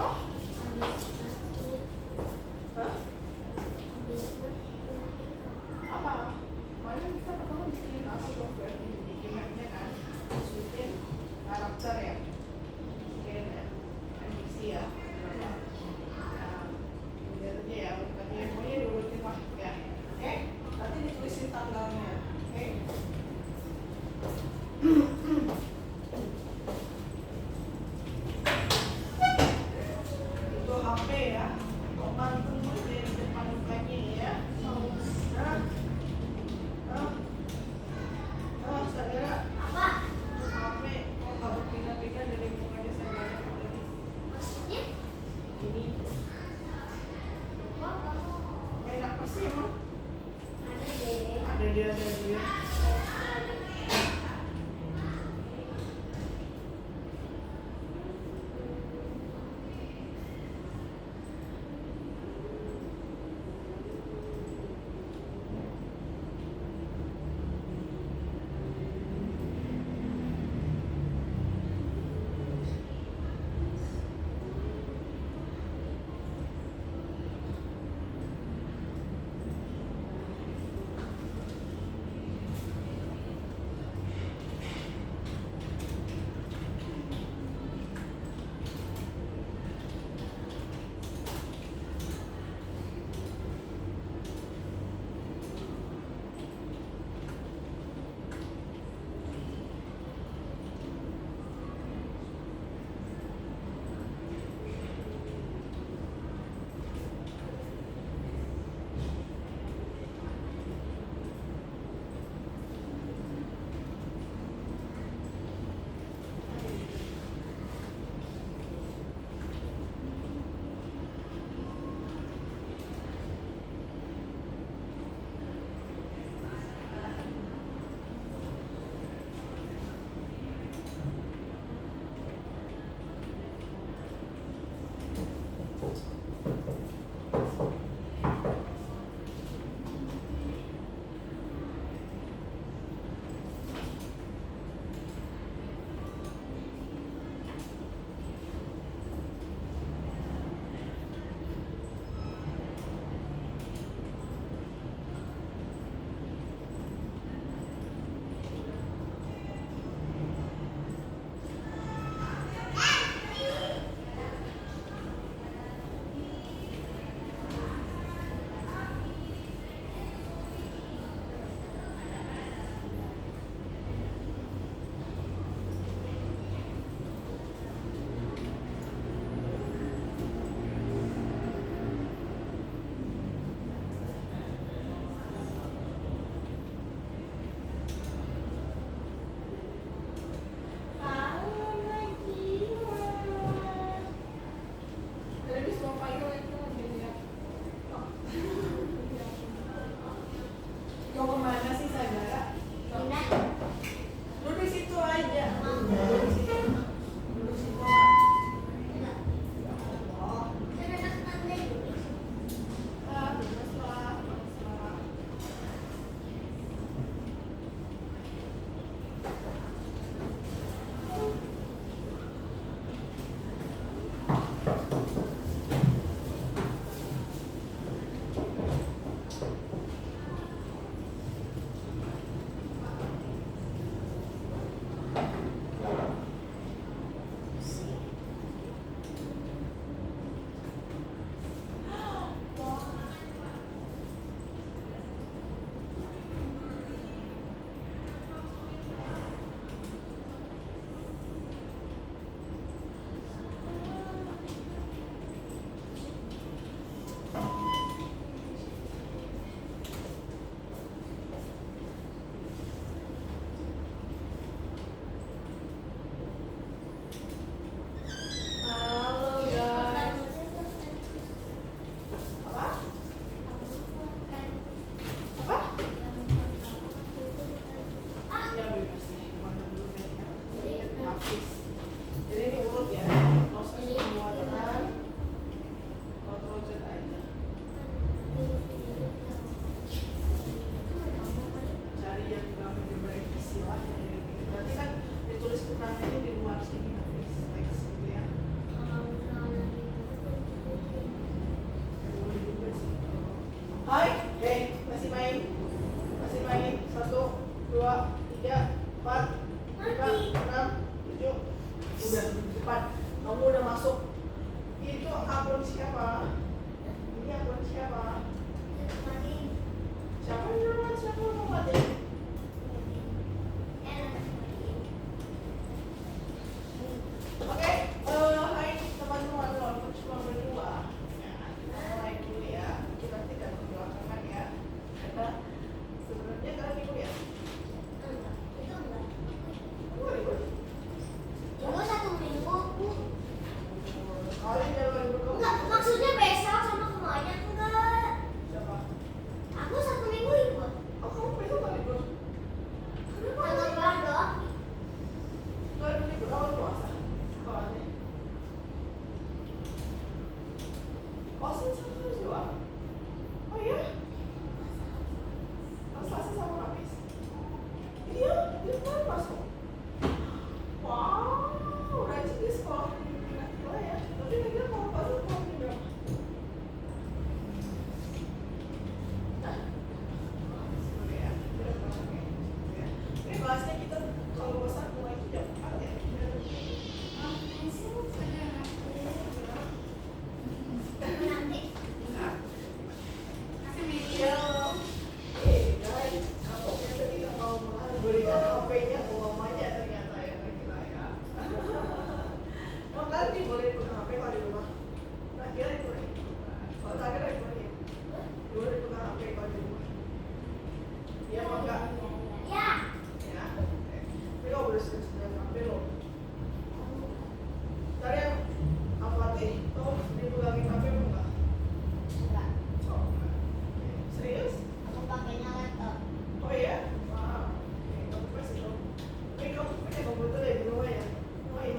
Oh, hah? Apa? Makanya kita pertama bikin apa dong? Bikin mapnya kan, masukin karakter ya, bikin NPC ya. Nah, lihat aja ya, bukannya pokoknya diurutin waktu ya. Oke, nanti ditulisin tanggalnya. Oke. Itu HP ya, oman tunggu di depan mukanya ya. Nah, saudara, HP, oh kamu pindah-pindah dari mukanya saudara tadi. Ini enak pasti emang. Ada dia. akun siapa? Ini akun siapa? Siapa yang duluan? Siapa yang mau mati? Oke, hai teman-teman, walaupun cuma berdua, ya, mulai dulu ya. Kita tidak membelakangkan ya. Sebenarnya kalian ikut ya? Enggak ikut. Kalian jangan ikut. Maksudnya besok sama semuanya enggak. Siapa? Aku 1 minggu ikut. Oh, kamu besok nggak ikut? Kenapa? Tanggal berapa doang? Nggak ikut awal puasa. Sekolahnya. Oh, sama harus doang. Oh iya? Oh, Selasa sama Kamis. Iya, dia kemarin masuk. Wow, rajin di sekolah di Nagila ya. Tapi Nagila kalau masuk kelas di berapa? Nah, sebenarnya ya, udah kelas ya. Ini kelasnya kita kalau bosan mulai jam 4 ya. Nanti. Nah, guys, kapoknya tadi nggak mau berikan HP-nya ke mamanya ternyata ya Nagila ya. Emang kalian dibolehin pegang HP kalau di rumah? Nagila dibolehin. Kalau Nagila dibolehin. Dibolehin pegang HP kalau di rumah. Iya apa enggak? Ya. Ya. Tapi nggak boleh sering-sering HP loh. Tadi yang Al-Fatih tuh dipegangin HP apa enggak? Enggak. Oh, enggak. Serius? Aku pakainya laptop. Oh iya? Wow. Oke, kamu pasti dong. Tapi kamu punya komputer ya di rumah ya?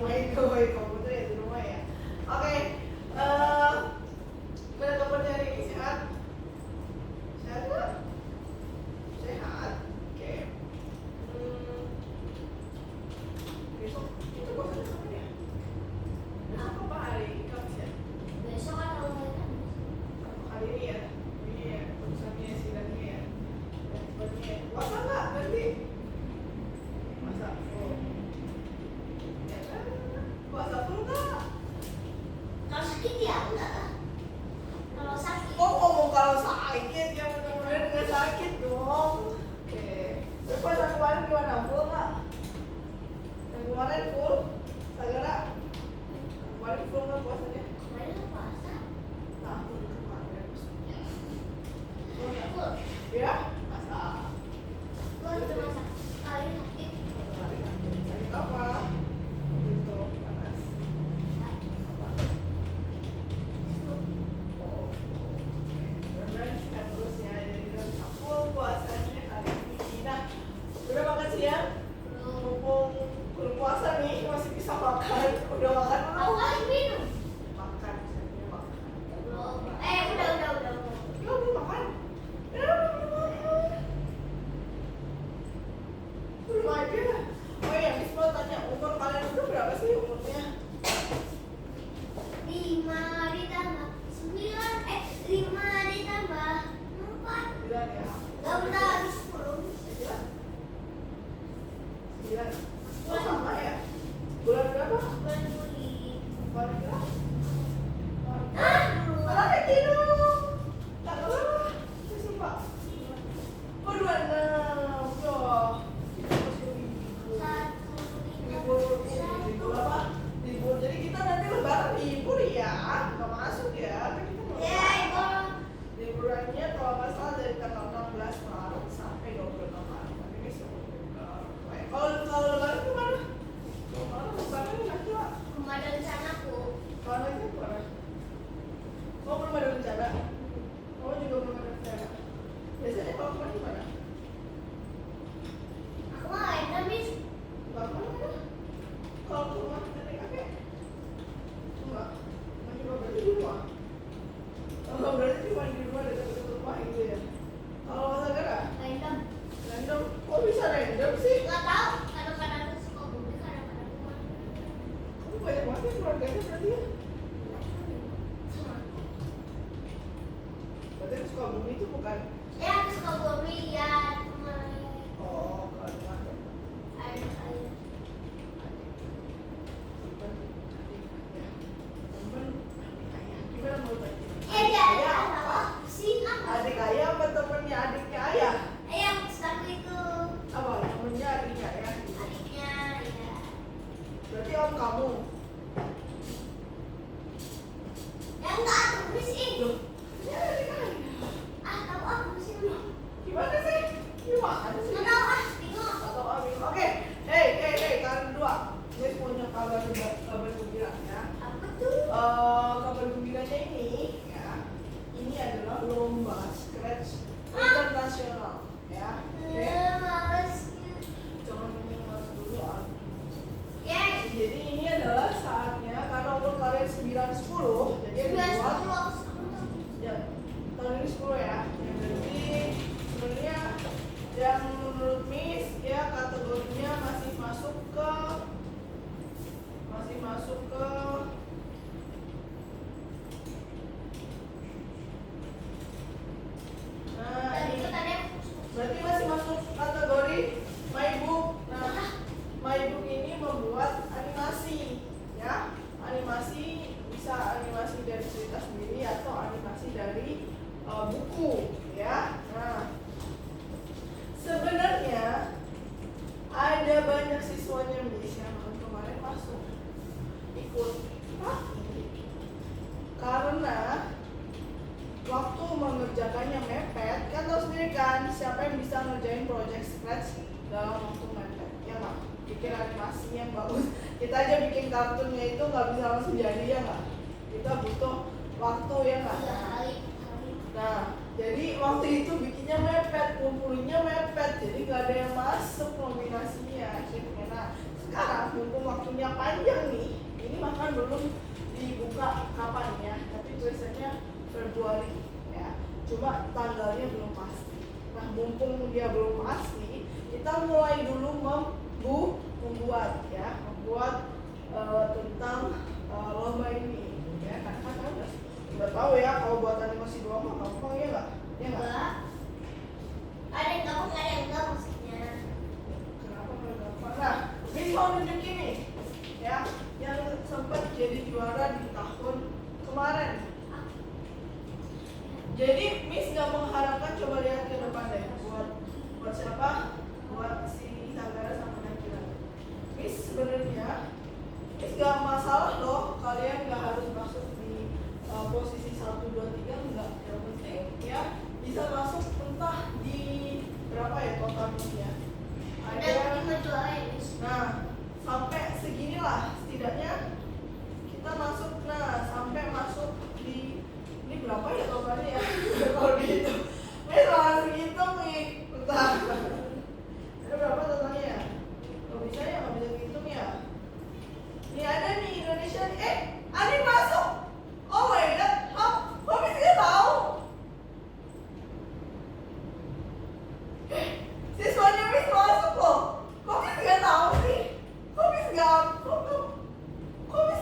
Main komputer ya di rumah ya? Oke. Gimana kabarnya hari ini? Sehat? Sehat nggak? Sehat? Oke. Besok itu puasanya kapan ya? Besok apa hari Kamis ya? Besok atau enggak? Hari ini ya? Ini ya, putusannya sidangnya ya. Puasa nggak nanti? Puasa full. Ya kan? Puasa full nggak? Kalau sakit ya enggak lah. Kalau sakit. Oh, ngomong kalau sakit ya benar-benar nggak sakit dong. Oke. Terus puasa kemarin gimana? Full nggak? Yang kemarin full? Sagara? Kemarin full nggak puasanya? Kemarin lu puasa. Tahun kemarin maksudnya. Full nggak? Full. Ya? Masa? Gua cuma sekali sakit. Sakit apa? Gitu, panas. Apa? Oh, benar-benar sehat terus ya. Jadi kita bisa full puasanya hari ini. Nah, udah makan siang? Mumpung belum puasa nih, masih bisa makan. Udah makan belum? Aku lagi minum. Makan, misalnya makan. Belum. Udah. Ya, belum makan. Ya, belum makan. Belum aja. Oh iya, Miss mau tanya umur kalian berdua berapa sih umurnya? 5 ditambah 9. 5 ditambah 4. 9 ya? Gak udah habis 10. 9? 9? Oh sama ya? Bulan berapa? Bulan Juli. Bulan berapa? Ah, dulu. Malah kayak gitu. Tanggal berapa? Saya lupa. Oh 26. Yoh. Kita masih libur apa? Libur. Jadi kita nanti lebaran libur ya. Nggak masuk ya. Kan kita mau lebaran. Liburannya kalau nggak salah dari tanggal 16 Maret sampai 26 Maret. Tapi ini kalau lebaran kemana? Kalau lebaran nanti lah. Belum ada rencanaku. Kalau nanti kemana? Oh belum ada rencana. Oh juga belum ada rencana. Biasanya kalau kemana gimana? Aku mau random, Miss. Nggak kemana? Kalau ke rumah kita naik kakek? Enggak. Nggak juga berarti di rumah. Oh berarti cuma di rumah dekat-dekat rumah gitu ya. Kalau Mas Agara? Random. Random. Kok bisa random sih? Gak tahu. Kadang-kadang aku suka bumi, kadang-kadang aku nggak. Kamu banyak banget ya keluarganya berarti ya? Sama aku. Berarti suka bumi itu bukan? Ya, aku suka bumi ya. Kemarin. Oh, kalau ada. Air. Temen, adik, ya. Temen, adik, ayah. Gimana buku ya. Nah, sebenarnya ada banyak siswanya Miss yang kemarin masuk ikut karena waktu mengerjakannya mepet. Kan tahu sendiri kan siapa yang bisa ngerjain project scratch dalam waktu mepet, ya nggak? Bikin animasinya yang bagus, kita aja bikin kartunnya itu nggak bisa langsung jadi, ya nggak? Kita butuh waktu, ya nggak? Nah, jadi waktu itu bikinnya mepet, kumpulinnya mepet, jadi nggak ada yang masuk nominasinya akhirnya. Nah, sekarang mumpung waktunya panjang nih, ini bahkan belum dibuka kapan ya, tapi tulisannya Februari ya, cuma tanggalnya belum pasti. Nah, mumpung dia belum pasti, kita mulai dulu membuat tentang lomba ini ya. Karena kan udah tahu ya kalau buat animasi doang mah gampang, ya nggak? Ya nggak? Ada yang gampang, ada yang enggak maksudnya. Kenapa nggak gampang? Nah, Miss mau nunjukin nih ya, yang sempat jadi juara di tahun kemarin. Jadi Miss nggak mengharapkan, coba lihat ke depan deh, buat siapa? Buat si Sagara sama Nakila. Miss sebenarnya Miss nggak masalah loh, kalian nggak harus masuk di posisi 1, 2, 3, enggak. Yang penting ya bisa masuk entah di berapa ya totalnya. Ada 5 juara ya, Miss. Nah, sampai seginilah setidaknya kita masuk. Nah, sampai masuk di ini berapa ya totalnya ya? Kalau gitu, Miss langsung hitung nih. Bentar. Ada berapa totalnya ya? Kalau bisa ya nggak bisa hitung ya. Ini ada nih Indonesia nih. Ani masuk. Oh my god, kok Miss nggak tahu? Siswanya Miss masuk loh. Kok Miss nggak tahu sih? Kok Miss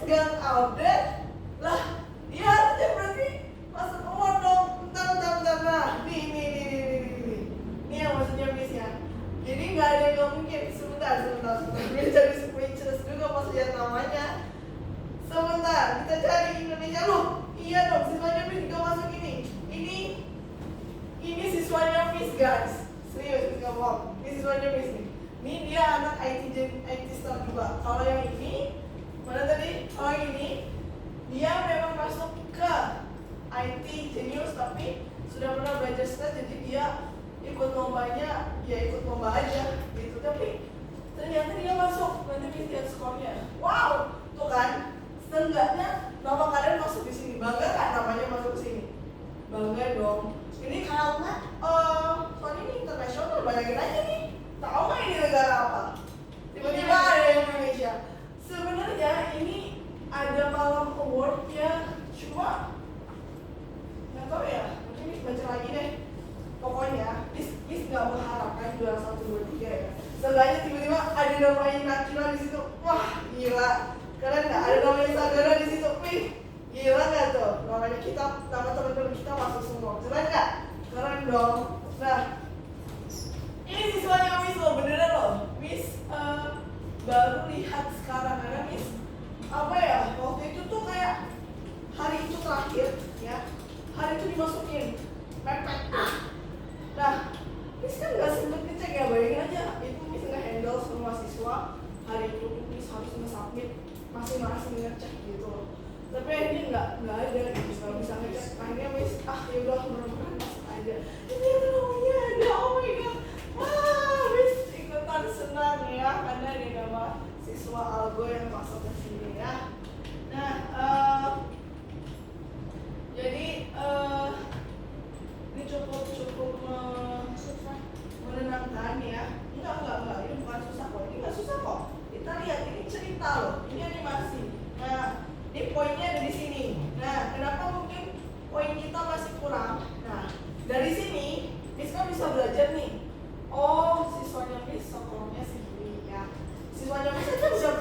nggak update? Lah, dia harusnya berarti masuk award dong. Bentar. Nah, nih. Ini yang maksudnya Miss ya. Jadi nggak ada yang nggak mungkin. Sebentar. Miss jadi speechless juga pas lihat namanya. Sebentar, kita cari Indonesia loh. Iya dong, siswanya Miss juga masuk ini. Ini siswanya Miss, guys. Serius, nggak bohong. Ini siswanya Miss nih. Ini dia anak IT star juga. Kalau yang ini, mana tadi? Oh ini, dia memang masuk ke IT Genius tapi sudah pernah belajar stats, jadi dia ikut lombanya, ya ikut lomba aja gitu. Tapi ternyata dia masuk. Nanti Miss lihat skornya. Wow, tuh kan? Seenggaknya nama kalian masuk di sini. Bangga kan namanya masuk ke sini? Bangga dong. Ini Kalau enggak, soalnya ini internasional, bayangin aja nih. Tahu nggak ini negara apa? Tiba-tiba ada yang Indonesia. Sebenarnya ini ada malam award ya, cuma nggak tahu ya. Mungkin Miss baca lagi deh. Pokoknya Miss nggak mengharapkan juara 1, 2, 3 ya. Seenggaknya tiba-tiba ada namanya Nakila di situ. Wah gila. Keren nggak? Ada namanya Sagara di situ. Wih, gila nggak tuh? Namanya kita, nama teman-teman kita masuk semua. Keren nggak? Keren dong. Nah, ini siswanya Miss loh, beneran loh. Miss baru lihat sekarang karena Miss apa ya? Waktu itu tuh kayak hari itu terakhir ya. Hari itu dimasukin mepet. Nah, Miss kan nggak sempet ngecek ya, bayangin aja. Itu Miss nge-handle semua siswa. Hari itu Miss harus nge-submit masing-masing ngecek gitu loh. Tapi ini nggak ada gitu, nggak bisa ngecek. Akhirnya Miss ya udah mudah-mudahan masuk aja. Ini namanya ada, oh my god, wah Miss ikutan senang ya karena ada nama siswa Algo yang masuk ke sini ya. Nah, jadi ini cukup menenangkan ya. Enggak, ini bukan susah kok. Ini nggak susah kok. Kita lihat ini cerita loh, ini animasi. Nah, ini poinnya ada di sini. Nah, kenapa mungkin poin kita masih kurang? Nah, dari sini Miss kan bisa belajar nih. Oh, siswanya Miss sokornya segini ya. Siswanya Miss aja bisa,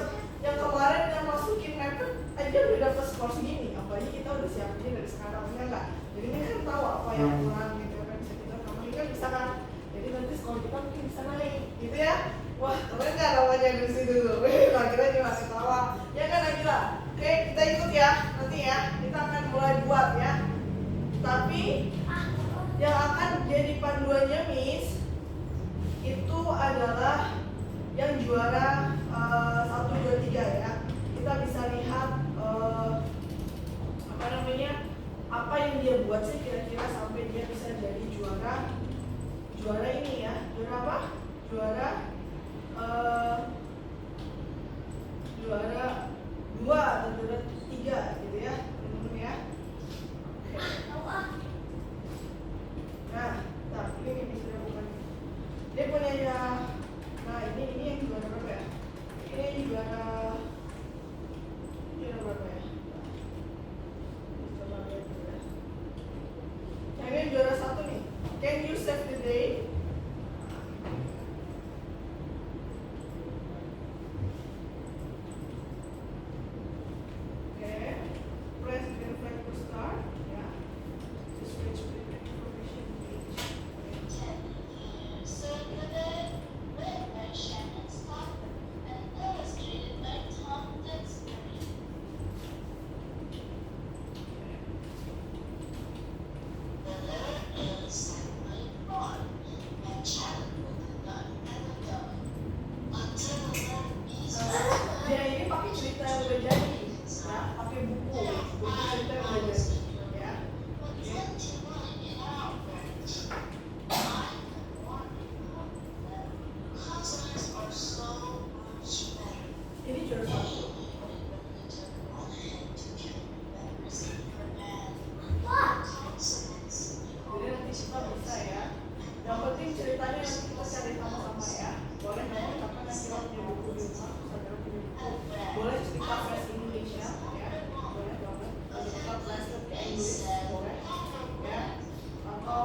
yang kemarin yang masukin mepet aja udah dapat skor segini. Apalagi kita udah siapin dari sekarang, ya enggak? Jadi ini kan tahu apa yang kurang gitu kan, bisa kita tambahin kan bisa kan. Jadi nanti skor kita mungkin bisa naik, gitu ya. Wah, keren nggak namanya di situ tuh? Akhirnya juga ketawa. Ya kan Akila? Oke, kita ikut ya nanti ya. Kita akan mulai buat ya. Tapi panduannya Miss itu adalah yang juara 1, 2, 3 ya. Kita bisa lihat apa yang dia buat sih kira-kira sampai dia bisa jadi juara ini ya. Juara apa? Juara 2 atau juara 3 gitu ya, teman-teman ya. Nah, ini bisa bukan. Dia punya ini yang juara berapa ya? Ini juara berapa ya? Coba lihat dulu ya. Yang ini juara 1 nih. Can you save the day? Press green flag to start. Ya. Just switch to the information page. Dia ini pakai cerita yang udah jadi, ya, pakai buku cerita yang udah jadi, ya. Ini juara 1. Jadi nanti kita bisa ya. Yang penting ceritanya nanti kita cari sama-sama ya. Boleh kamu kapan nanti kamu punya buku di rumah, saudara punya buku. Boleh cerita versi Indonesia ya. Boleh banget. Cerita versi Inggris boleh ya. Atau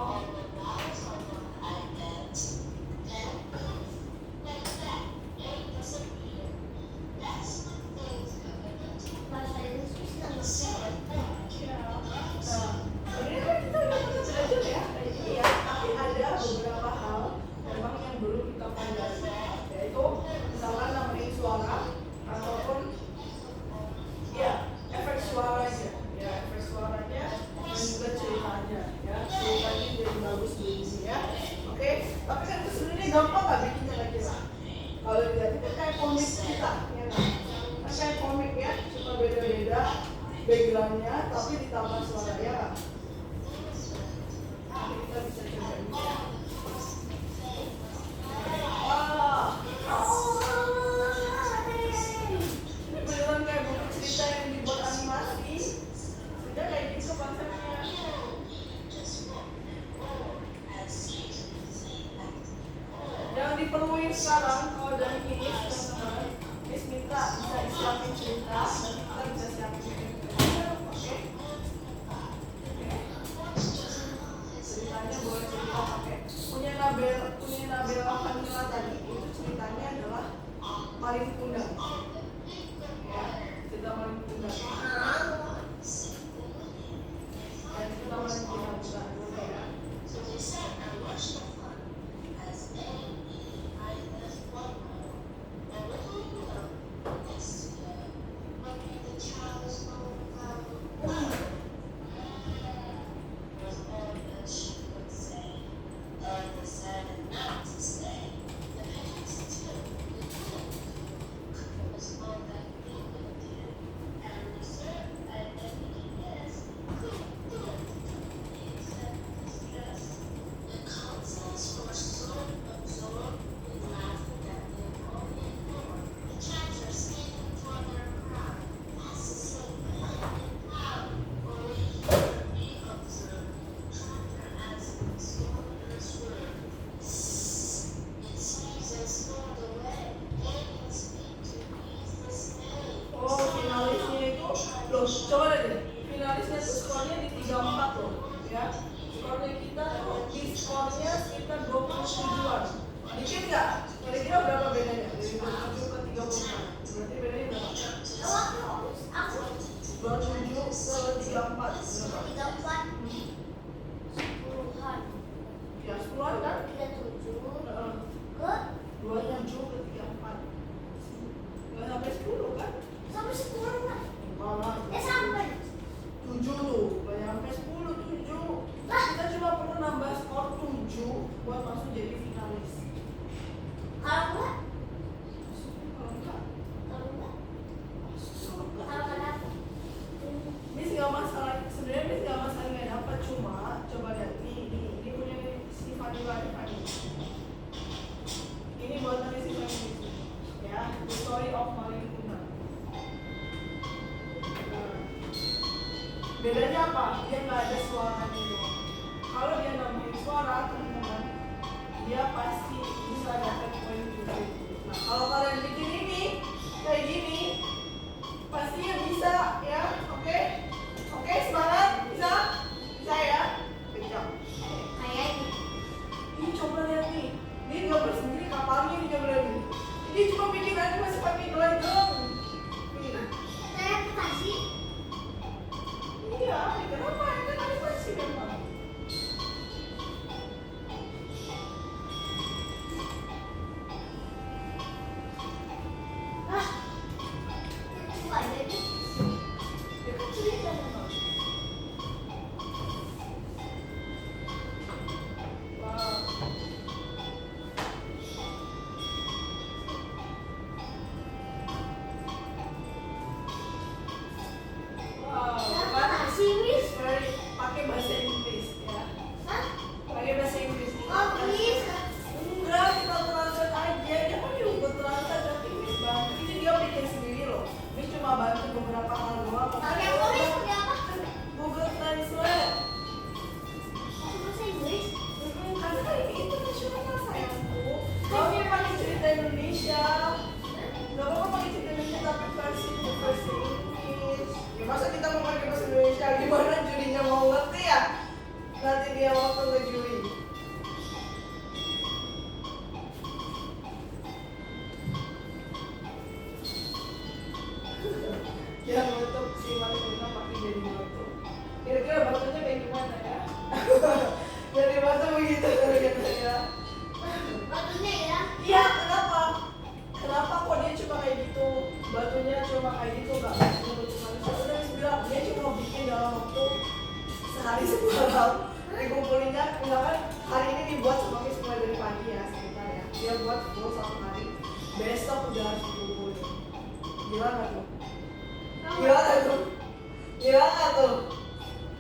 ini kan kita udah pernah belajar ya. Iya, tapi ada beberapa hal memang yang belum kita pelajari, yaitu misalkan namanya suara ataupun ya efek suaranya, ya efek suaranya dan juga ceritanya, ya ceritanya jadi bagus di sini ya. Oke, tapi kan itu sebenarnya gampang nggak bikinnya kira-kira? Kalau dilihat itu kayak komik kita, ya kan? Kan kayak komik ya, cuma beda-beda backgroundnya, tapi ditambah suara ya. Nanti kita bisa coba ini ya. Ini beneran kayak buku cerita yang dibuat animasi. Sudah kayak gitu konsepnya. Yang diperluin sekarang kalau dari ini teman-teman, Miss minta bisa siapin cerita, nanti kita bisa siapin cerita. Oke? Ceritanya boleh cerita pakai punya Nabela Hanila tadi, itu ceritanya adalah Maling Kundang ya, cerita Maling Kundang dan cerita Maling Kundang juga boleh ya. kenapa? Dia nggak ada suaranya doang. Kalau dia nambahin suara, teman-teman, dia pasti bisa dapat poin 7. Nah, kalau kalian bikin ini kayak gini, pasti ya bisa ya. Oke? Oke, semangat. Bisa? Bisa ya? Kejam. Kayaknya. Ini coba lihat nih. Dia gambar sendiri kapalnya nih gambar ini. Ini cuma bikin aja masih pakai gelendong. Nih. Saya kasih. Iya, kenapa? Ini kan animasi memang. Ah, itu ada nih. Dia kan cerita memang. Wow. Wow, Saya kan? kasih, Miss. Pakai bahasa Inggris ya. Hah? Pakai bahasa Inggris. Oh, please. Enggak, kita translate aja. Dia kan juga translate tapi Miss bantu. Ini dia bikin sendiri loh. Miss cuma bantu beberapa hal doang. Kalau yang tulis pakai apa? Google Translate. Pakai bahasa Inggris. Karena kan ini internasional sayangku. Kalau dia pakai cerita Indonesia, nggak apa-apa pakai cerita Indonesia tapi versi Inggris. Ya masa kita mau pakai bahasa Indonesia? Gimana jurinya mau ngerti ya? Nanti dia waktu ke juri. Yang untuk si Marina pakai jadi batu. Kira-kira batunya kayak gimana ya? Jadi batu begitu kira-kira. Batunya ya. Iya, kenapa? Kenapa kok dia cuma kayak gitu? Batunya cuma kayak gitu, nggak bentuk manusia. Udah Miss bilang, dia cuma bikin dalam waktu sehari semalam. Dikumpulinnya, misalkan hari ini dibuat sama Miss mulai dari pagi ya sekitar ya. Dia buat full 1 hari. Besok udah harus dikumpulin. Gila nggak tuh? Gila nggak tuh? Gila nggak tuh?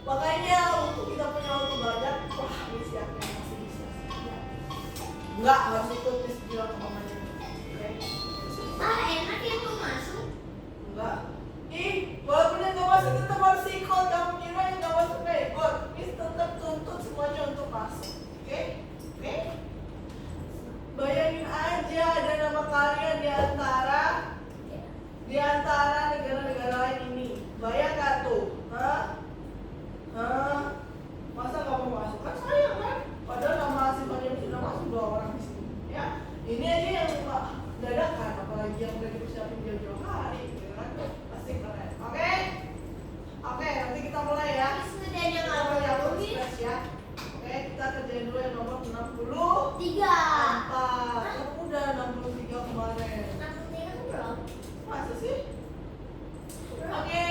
Makanya untuk kita punya waktu banyak, wah Miss yakin masih bisa. Enggak, harus ikut Miss bilang ke mamanya. Oke? Ah, enak ya tuh masuk. Enggak. Ih, walaupun yang gak masuk tetap harus ikut. Kamu kira yang gak masuk gak ikut? Miss tetap tuntut semuanya untuk masuk. Oke? Oke? Bayangin aja ada nama kalian di antara negara-negara lain ini. Bayang gak tuh? Hah? Hah? Masa gak mau masuk? Kan sayang kan? Padahal nama aslinya sudah masuk 2 orang di sini. Ya, ini aja yang dadakan, apalagi yang udah dipersiapin jauh-jauh hari, gitu kan? Pasti keren. Oke? Oke, nanti kita mulai ya. Sudah ada Kita mulai nggak upload Miss? splash ya. Oke, kita kerjain dulu yang nomor 60. 3. Kamu udah 63 kemarin. Aku tinggal belum. Masa sih? Oke,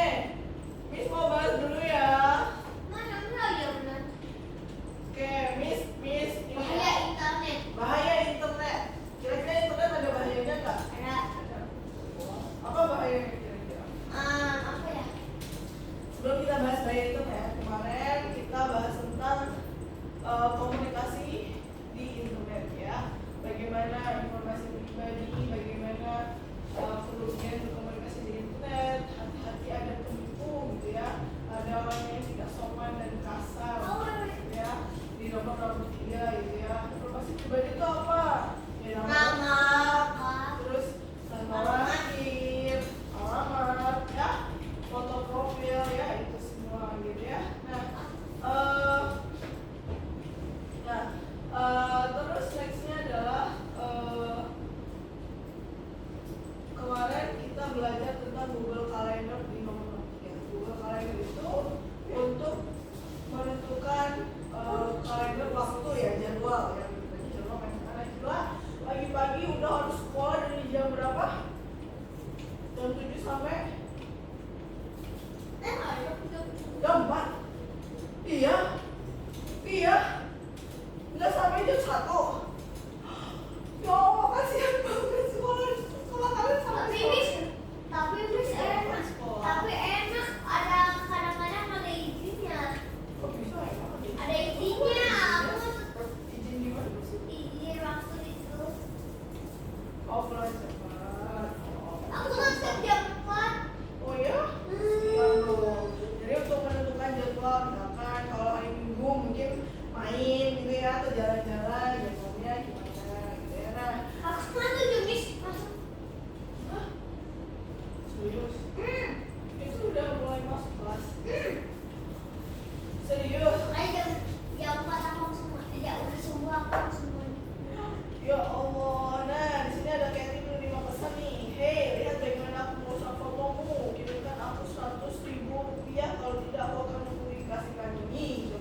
Miss mau bahas dulu ya. Mana enggak ya benar. Oke, Miss ini Bahaya internet. bahaya internet. Kira-kira internet ada bahayanya nggak? Ada. Apa bahayanya kira-kira? Apa ya? Sebelum kita bahas bahaya internet, kemarin kita bahas tentang komunikasi di internet ya. Bagaimana informasi pribadi, bagaimana kerugian berkomunikasi di internet. Hati-hati ada penipu gitu ya. Ada orang yang tidak sopan dan kasar gitu ya. Di nomor 63 gitu ya. Informasi pribadi itu apa? Ya, Nama. terus tanggal lahir, alamat, ya, foto profil, ya itu semua gitu ya. Terus nextnya adalah kemarin kita belajar tentang Google Calendar di nomor 3. Google Calendar itu untuk menentukan kalender waktu ya, jadwal ya. Jadwal karena juga pagi-pagi udah harus sekolah dari jam berapa? Jam 7 sampai jam 4. Iya. Iya. Nggak sampai jam 1. Ya Allah, kasihan banget sekolah kalian sampai Tapi Miss enak. Tapi enak. Ada kadang-kadang ada izinnya. Kok bisa ya? Ada izinnya. Aku Izin gimana sih? izin waktu itu. Oh, pulang cepat. Aku masuk jam 4. Oh ya? Siap dong. Jadi untuk menentukan jadwal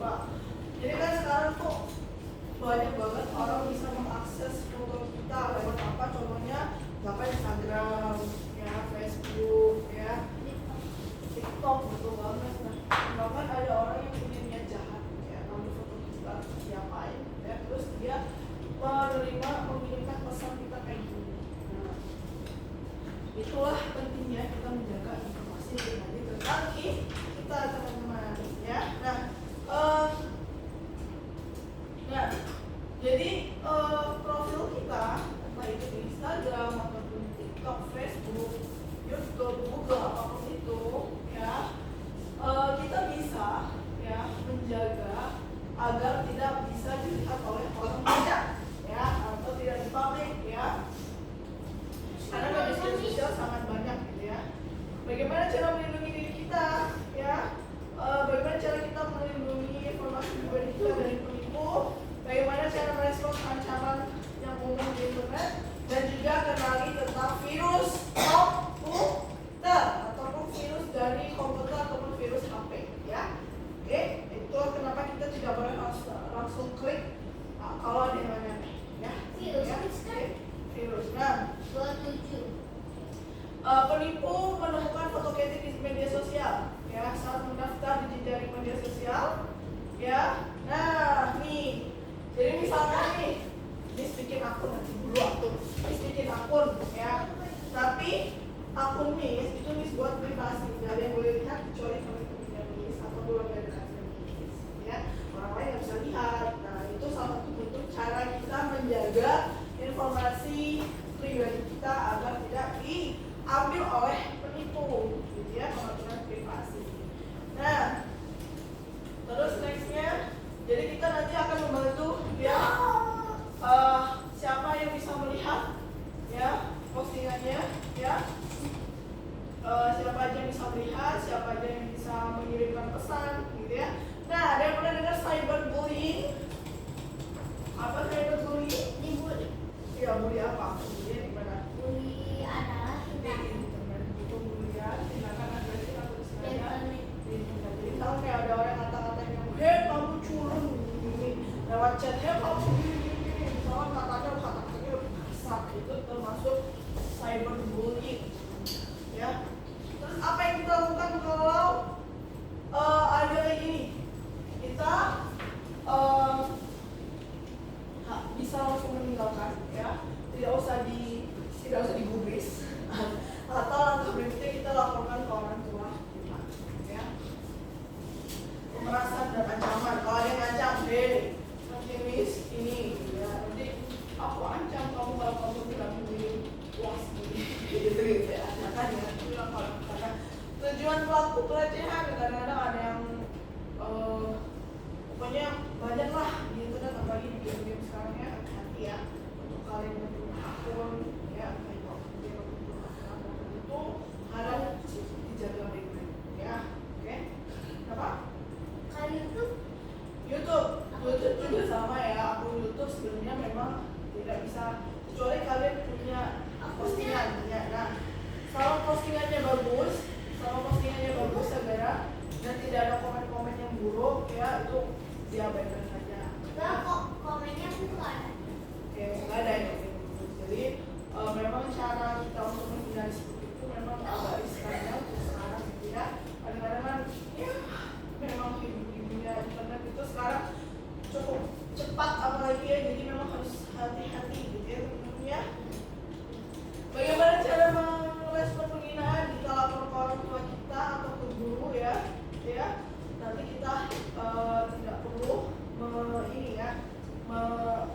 coba. Jadi kan sekarang tuh banyak banget orang bisa mengakses foto kita lewat apa? Contohnya misalkan Instagram, ya Facebook, ya TikTok, gitu banget. Nah, bahkan ada orang yang punya niat jahat, ya ngambil foto kita siapain, ya terus dia mengirimkan pesan kita kayak gini. Nah, itulah pentingnya kita menjaga informasi pribadi tentang kita, teman-teman, ya. Nah, jadi profil kita, entah itu di Instagram ataupun TikTok, Facebook, YouTube, Google, apapun itu, ya, kita bisa, ya, menjaga agar tidak bisa dilihat oleh orang banyak, ya, atau tidak di publik, ya. Karena media sosial sangat banyak, gitu ya. Bagaimana cara melindungi diri kita, ya? Bagaimana cara kita melindungi informasi pribadi kita dari penipu? Bagaimana cara merespons ancaman yang umum di internet? Dan juga kenali tentang virus komputer ataupun virus dari komputer ataupun virus HP, ya. Oke, itu kenapa kita tidak boleh langsung klik kalau ada yang aneh, ya. Virus, ya. kan? Virus. Nah, 27. Penipu menemukan foto Katie di media sosial, ya, saat mendaftar di jejaring media sosial, ya. Nah, nih, jadi misalkan nih, Miss bikin akun nanti dulu Miss bikin akun, ya. Tapi akun Miss itu Miss buat privasi, nggak ada yang boleh lihat kecuali teman-temannya Miss atau keluarga dekatnya Miss, ya. Orang lain nggak bisa lihat. Nah, itu salah satu bentuk cara kita menjaga informasi pribadi kita agar tidak diambil oleh penipu, gitu ya, pengaturan privasi. Nah, terus nextnya, jadi kita nanti akan membantu ya siapa yang bisa melihat ya postingannya, ya, siapa aja yang bisa melihat, siapa aja yang bisa mengirimkan pesan, gitu ya. Nah, ada yang pernah dengar cyberbullying? Apa cyberbullying? Dibully. Ya, bully apa? Bully di mana? Bully adalah Di internet. Itu bully ya, tindakan agresif atau sengaja internet. di internet. Jadi kalau kayak ada orang kata-kata yang hei kamu culun gini lewat chat, hei kamu gini, misalnya kata-katanya kasar, itu termasuk cyberbullying, ya. Terus apa yang kita lakukan kalau ada kayak gini? Kita bisa langsung meninggalkan, ya, tidak usah digubris atau langkah berikutnya kita laporkan ke orang tua kita, ya. Pemerasan dan ancaman, kalau ada yang ngancam, hei nanti Miss ini, ya, nanti aku ancam kamu kalau kamu tidak mengirim uang segini, gitu ya. Makanya bilang karena tujuan pelaku pelecehan kadang-kadang ada yang pokoknya banyak lah di internet, apalagi di game-game sekarang, ya. Hati-hati ya untuk kalian yang punya akun, ya, kayak itu harus dijaga baik-baik, ya. Oke, apa? Kalau YouTube juga sama ya. Akun YouTube sebenarnya memang tidak bisa kecuali kalian punya postingan, ya. Nah, kalau postingannya bagus segera dan tidak ada komen-komen yang buruk, ya, itu diabaikan saja. kok komennya bukan ada. Oke, nggak ada ya. Jadi memang cara kita untuk menghindari seperti itu memang agak riskan ya untuk sekarang, gitu ya. Kadang-kadang kan, ya, memang hidup-hidupnya internet itu sekarang cukup cepat apalagi, ya, jadi memang harus hati-hati, gitu ya, teman-teman, ya. Bagaimana cara merespon penghinaan? Kita lapor ke orang tua kita atau ke guru, ya. Nanti kita tidak perlu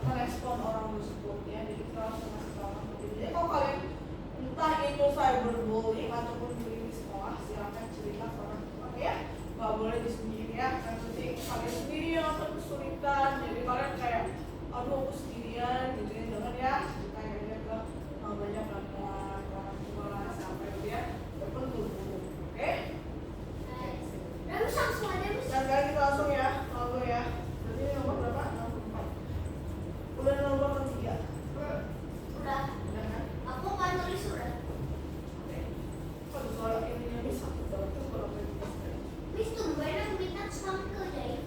merespon orang tersebut, ya. Jadi kita langsung kasih tahu orang tua. Jadi kalau kalian entah itu cyberbullying ataupun bullying di sekolah, silakan cerita ke orang tua, ya. Nggak boleh disembunyiin, ya. Nanti kalian sendiri yang akan kesulitan. Jadi kalian kayak, aduh aku sendirian, gitu ya. Jangan, ya, cerita aja ke banyak pelan-pelan orang tua sampai dia terbentuk, oke? Dan sekarang kita langsung, ya, ya. Berarti ini nomor berapa? 64. Udah nomor ketiga. Udah. Kan? Aku kan tulis surat. Oke. Kalau soal ininya bisa, kalau itu kalau kita Wis tumben aku minta kamu kerjain.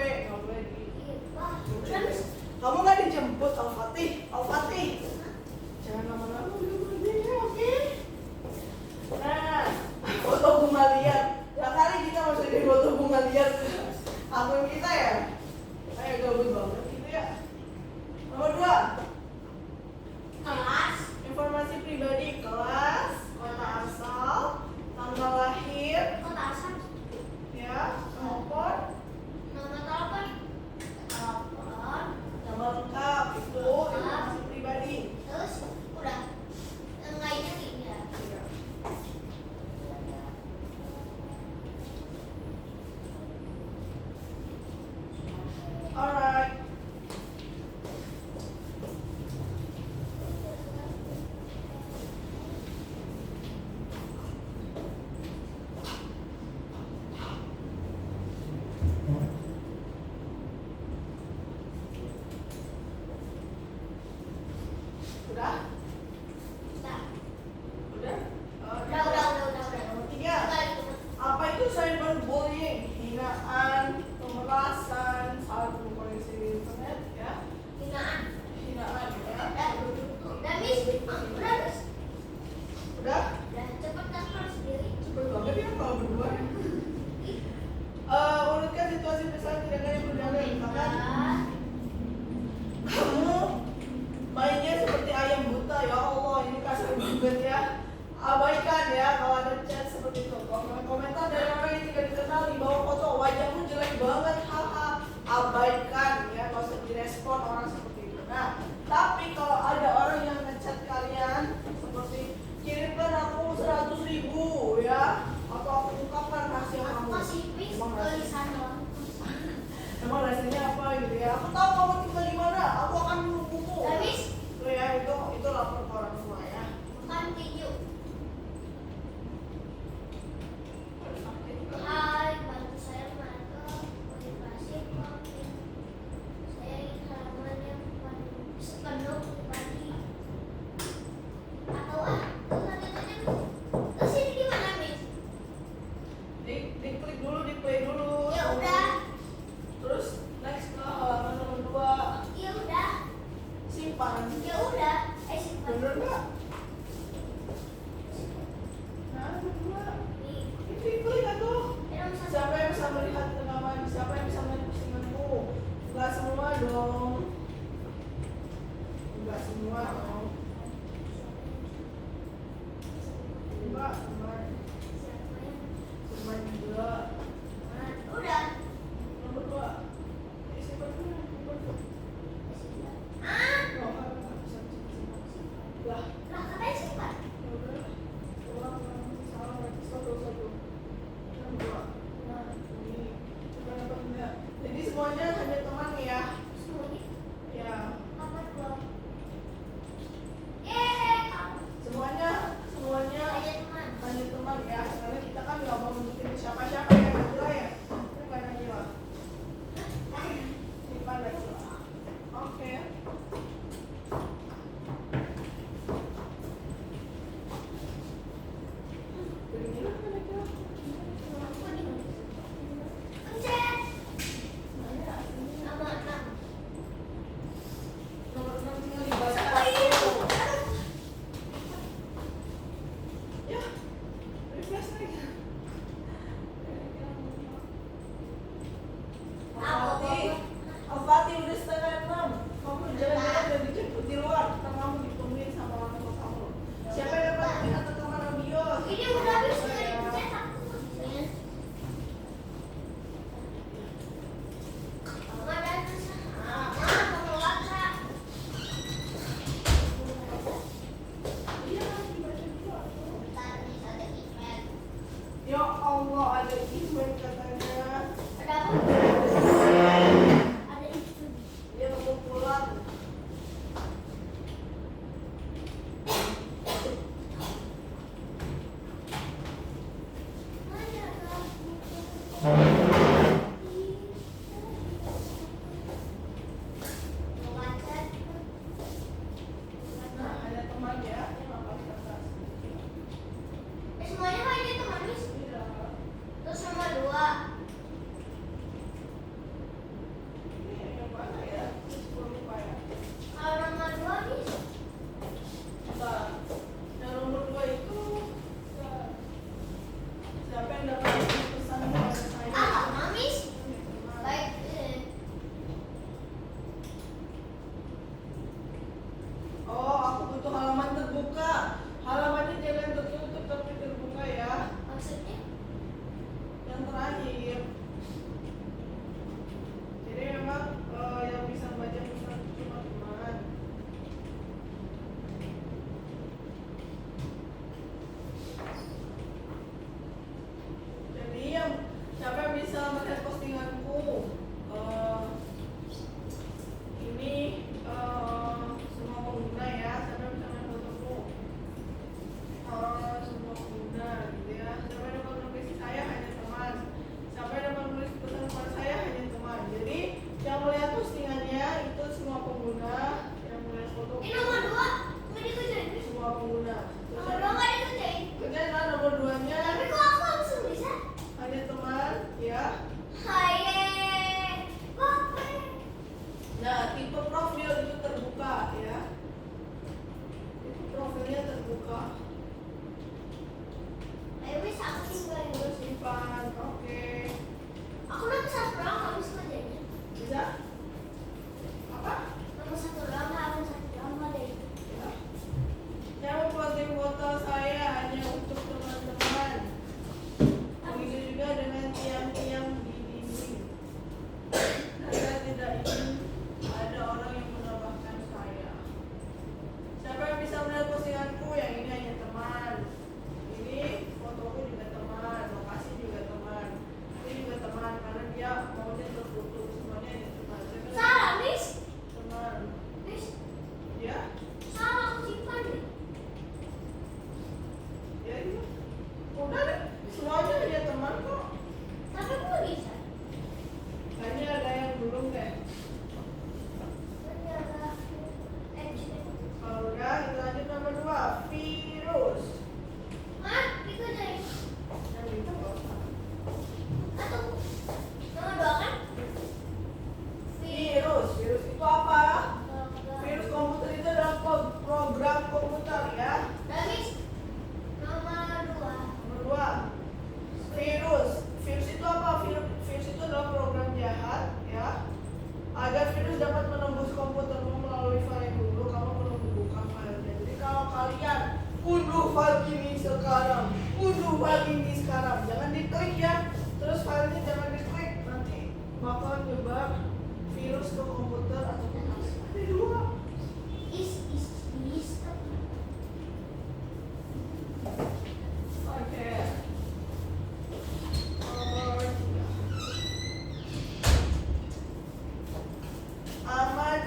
nggak boleh di. Iya, Pak. Udah, Miss. Kamu nggak dijemput Al-Fatih, Al-Fatih. Jangan lama-lama dulu deh, oke? Nah, foto bunga liar. Ya kali kita masukin foto bunga liar ke akun kita ya. Ayo gabut banget gitu ya. Nomor 2. Kelas. Informasi pribadi kelas, kota asal, tanggal lahir, Kota asal. ya, telepon, Nomor telepon. Telepon. nama lengkap itu informasi pribadi. Terus udah. Yang lainnya tidak. Ya. Alright. Udah? Udah. Udah? Udah. Nomor 3. Udah itu. Apa itu cyberbullying? Hinaan, pemerasan, saat berkoneksi di internet, ya? Hinaan. Hinaan, ya? Udah, Miss. Udah, Miss. Udah? Udah, cepet kan harus sendiri. Cepet banget ya kalau berdua. Urutkan situasi misalnya tindakan yang berbeda. Misalkan kamu mainnya seperti ayam buta, ya Allah ini kasar banget ya. Abaikan ya kalau ada chat seperti itu. Komentar dari orang yang tidak dikenal di bawah foto wajahmu jelek banget, haha. Abaikan ya, kalau usah direspon orang seperti itu. Nah, tapi kalau ada orang yang ngechat kalian seperti kirimkan aku 100.000 ya, atau aku ungkapkan rahasia Aku kamu. kasih Miss Emang rahasia- tulisan doang. Emang rasanya apa gitu ya? Aku tahu kamu tinggal di mana. Aku akan menghukummu. Udah, Miss. Tuh ya, itu lapor ke orang tua ya. Makan keju. Aduh, sakit. Hai, bantu saya mengatur motivasi konten. Saya ingin halaman yang sepenuh pribadi. Atau tuh lanjutannya terus ini gimana, Miss? Diklik dulu, di play dulu. Ya udah, Terus next ke halaman nomor 2. ya udah, Simpan. ya udah. Simpan. Bener nggak? Nah, nomor 2. Nih, Ini klik atuh. nomor satu. Siapa yang bisa melihat rekaman? Siapa yang bisa melihat postinganku? Enggak semua dong. Enggak semua dong. Enggak, teman. Siapa yang Teman juga. udah? Nomor 2. Simpan dulu. Nomor 2. Ah, Oh, nggak bisa simpan. Lah, lah katanya simpan. ya udah. Ulang, salah lagi. Satu. Nomor 2. Ini. Bukan apa enggak. Jadi semuanya hanya teman ya. Semuanya Ya. apa dong? Kamu Semuanya aja teman. hanya teman ya. Karena kita kan nggak mau nunjukin siapa-siapa ya, Najila ya. Bukan Najila. Simpan Najila. Oke. Beginilah kan Najila. Aku di pencet Mana aslinya? nama 6. Nomor 6 tinggal dibaca. Ya, refresh lagi. Al-Fatih udah setengah 6. Kamu jalan-jalan udah dijemput di luar. Ntar kamu ditungguin sama orang tua kamu. Siapa yang dapat lihat rekaman audio? Ini udah habis sudah dipencet aku. Mama dan Mama mau WhatsApp. Iya, dibaca dulu. Bentar, Miss, ada email. Ya Allah, ada email katanya. Ada apa? Ada itu. Dia mau pulang.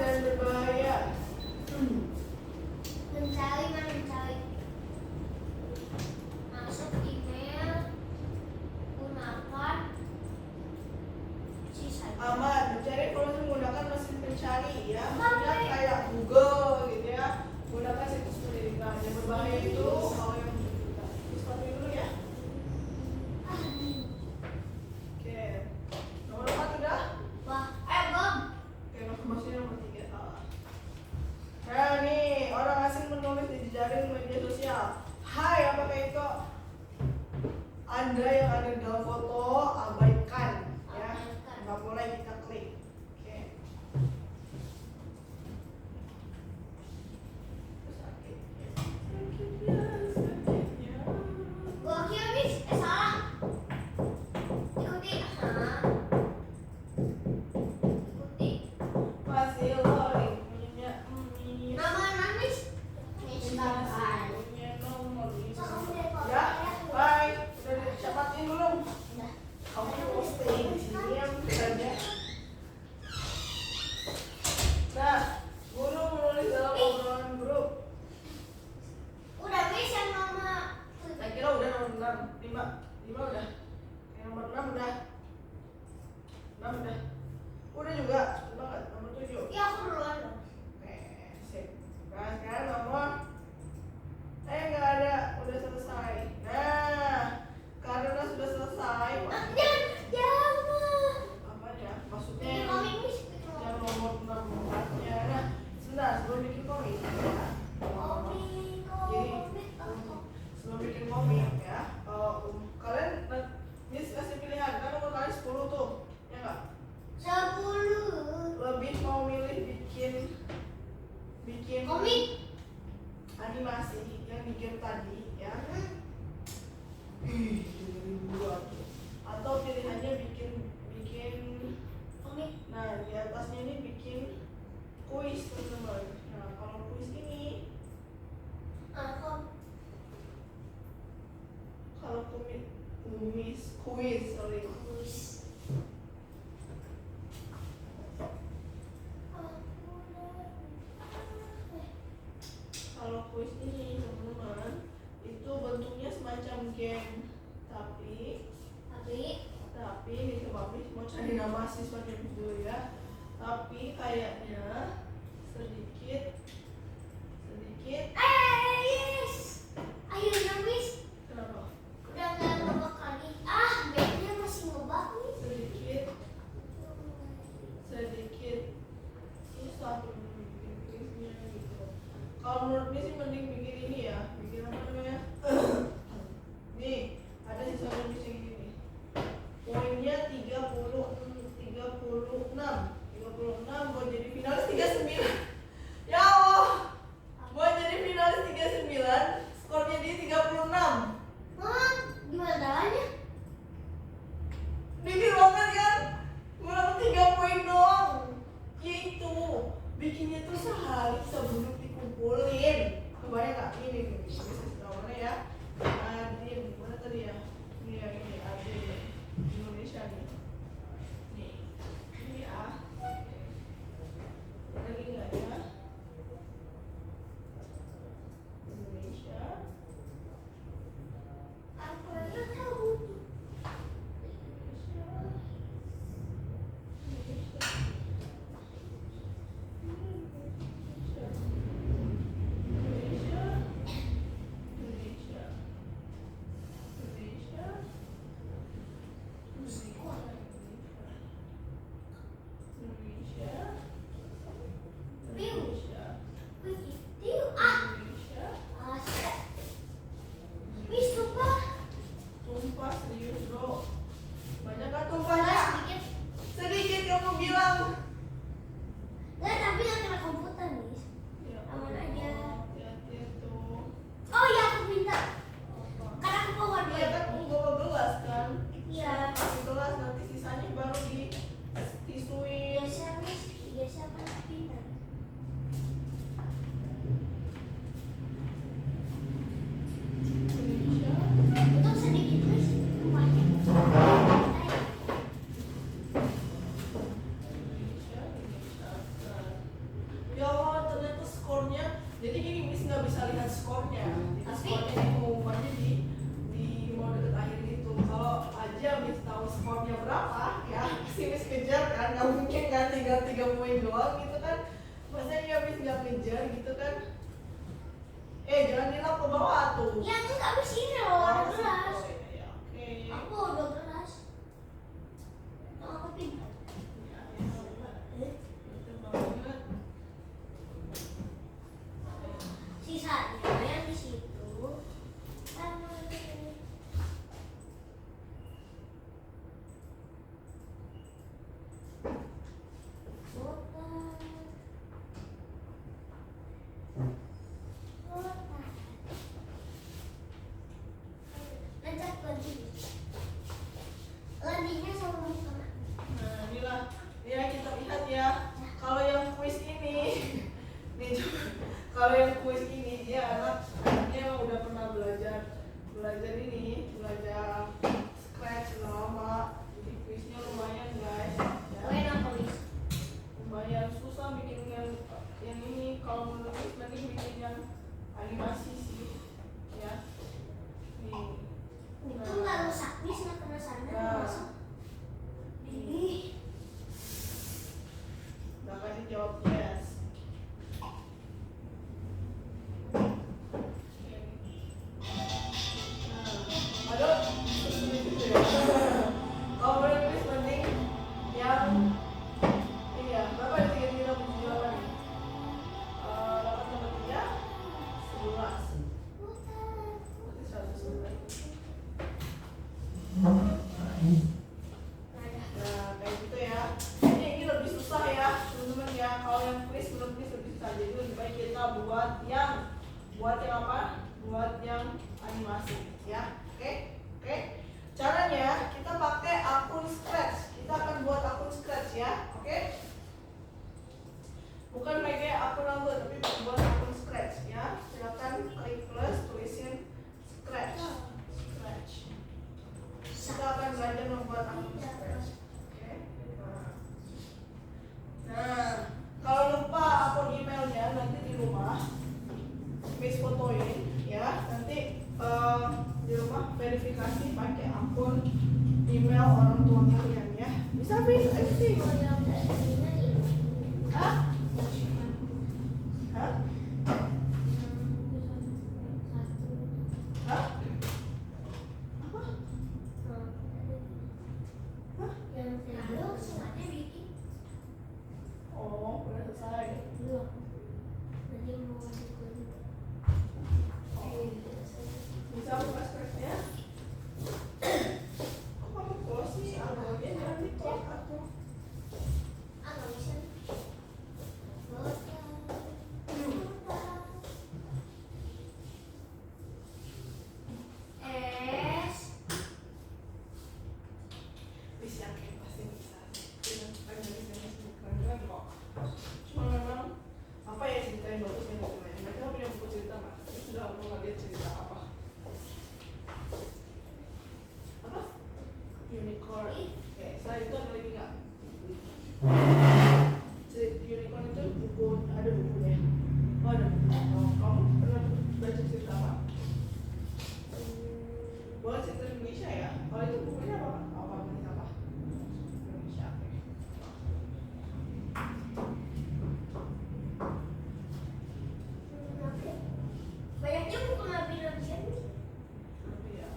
dan berbahaya. Mencari. Masuk email. Gunakan sisa. Aman, mencari informasi menggunakan mesin pencari ya. Maksudnya kayak Google gitu ya. Gunakan situs pendidikan. Yang berbahaya itu kalau yang sepatu dulu ya. Oke. Nomor 4 udah? Wah, Bob. Oke, masih nomor 3. Nah nih, orang asing menulis di jejaring media sosial. Hai, apakah itu Anda yang ada di dalam foto? Abaikan ya. Nggak boleh kita klik. Oke. Sakitnya. Gua kira Miss, salah. Ikuti. Ikuti. Masih loading. Punya Nama Miss. Miss Bapak. punya nomor Kamu dari kota ya. ya? Bye. Udah dicapatin belum? Udah. Kamu posting diam saja. Nah, guru menulis dalam obrolan grup. Udah Miss yang nama. Saya kira udah nomor 6. 5 udah. Yang nomor 6 udah. 6 udah. Udah juga. Coba nggak? Nomor 7. Ya aku duluan dong. Oke, sip. Nah, sekarang nomor nggak ada. Udah selesai. Nah, karena sudah selesai. Jangan. Apa ya? Maksudnya Bikin yang komik Miss. nomor 6-nya. Nah, sebentar sebelum bikin komik ya. Sebelum bikin komik ya, kalian Miss kasih pilihan kan nomor kalian 10 tuh, ya nggak? 10. Lebih mau milih bikin Komik. animasi yang di game tadi ya, atau pilihannya bikin Komik. nah di atasnya ini bikin kuis teman-teman. Nah kalau kuis ini kalau kuis sorry. Kalau kuis ini teman-teman itu bentuknya semacam game, tapi nih coba Miss mau cari nama siswanya dulu ya. Tapi kayaknya sedikit Yes. Akhirnya Miss. kenapa? Udah nggak ngebak lagi. Bednya masih ngebak nih. sedikit susah untuk bikin kuisnya gitu. Kalau menurut Miss sih mending bikin ini ya, bikin apa namanya? Nih, ada siswanya Miss yang gini. Poinnya 36 buat jadi finalis 39. Ya Allah, buat jadi finalis 39, skornya dia 36. Gimana caranya? Bikin banget kan? Gue dapet 3 poin doang. Ya itu, bikinnya tuh sehari sebelum dikumpulin. Kebayang gak? Ini mana ya? Adin, mana tadi ya? Ini yang ini, Adin Indonesia nih. Nih, ini ya. Lagi nggak ya? Indonesia. Aku aja tahu. nggak bisa lihat skornya. Jadi Tapi- skornya ini pengumumannya di mau deket akhir itu. Kalau aja Miss tahu skornya berapa, ya si Miss kejar kan, nggak mungkin kan tinggal 3 poin doang gitu kan. Masa ya Miss nggak ngejar gitu kan? Jangan nilai ke bawah tuh. Ya enggak habis ini loh, 12. Ya, oke. Aku 12. Oh, aku pintar. Ya, itu banget. Sisanya yang di situ sama landinya sama sama. Nah, inilah ya kita lihat ya. Kalau yang kuis ini, nih kalau yang kuis ini dia anaknya udah pernah belajar ini, belajar scratch lama. Jadi kuisnya lumayan guys. Ya. Gue nulis. Lumayan susah bikin yang ini. Kalau menurut Miss mending bikin yang animasi sih, ya. Nih. Itu nggak rusak, bis nggak kena sana. Nah. Ih, Udah kasih jawab yes. Nah, aduh, sulit gitu ya. Kalau boleh tulis mending yang ini ya. Berapa ada 3 tambah 7 8 tambah 3 11. Berarti 111. Nah, kayak gitu ya. Ini lebih susah ya, teman-teman ya. Kalau yang kuis menurut Miss lebih susah. Jadi lebih baik kita buat yang apa? Buat yang animasi, ya. Oke. Caranya kita pakai akun Scratch. Kita akan buat akun Scratch ya. Oke. Bukan pakai akun Rumble, tapi buat akun Scratch ya. Silakan klik plus, tulisin Scratch. Kita akan belajar membuat akun Scratch. Oke. Nah, kalau lupa akun emailnya nanti di rumah Miss fotoin ya. Nanti di rumah verifikasi pakai akun email orang tua kalian ya. Bisa Miss? Ayo sih. Hah? Hah? Hah? Apa? Hah? yang lalu semuanya bikin Oh, udah selesai. belum. Nanti mau bikin. Bisa buka Scratch-nya? Kok kamu close sih? Algoritnya jangan di-close atuh. Ah, nggak bisa. Bisa yakin pasti bisa. Dengan penjelasannya keren kok. Cuma memang apa ya cerita yang bagus yang dokumen. Mereka punya buku cerita nggak? Saya sudah mau lihat cerita apa? Apa? Unicorn. Oke, selain itu ada lagi nggak? Unicorn itu buku, ada bukunya. Oh, ada buku. Oh, kamu pernah baca cerita apa? Boleh cerita Indonesia ya? Kalau itu bukunya apa? Apa Indonesia apa? Indonesia. Oke. Banyaknya buku Nabi-Nabi siapa? Tapi ya,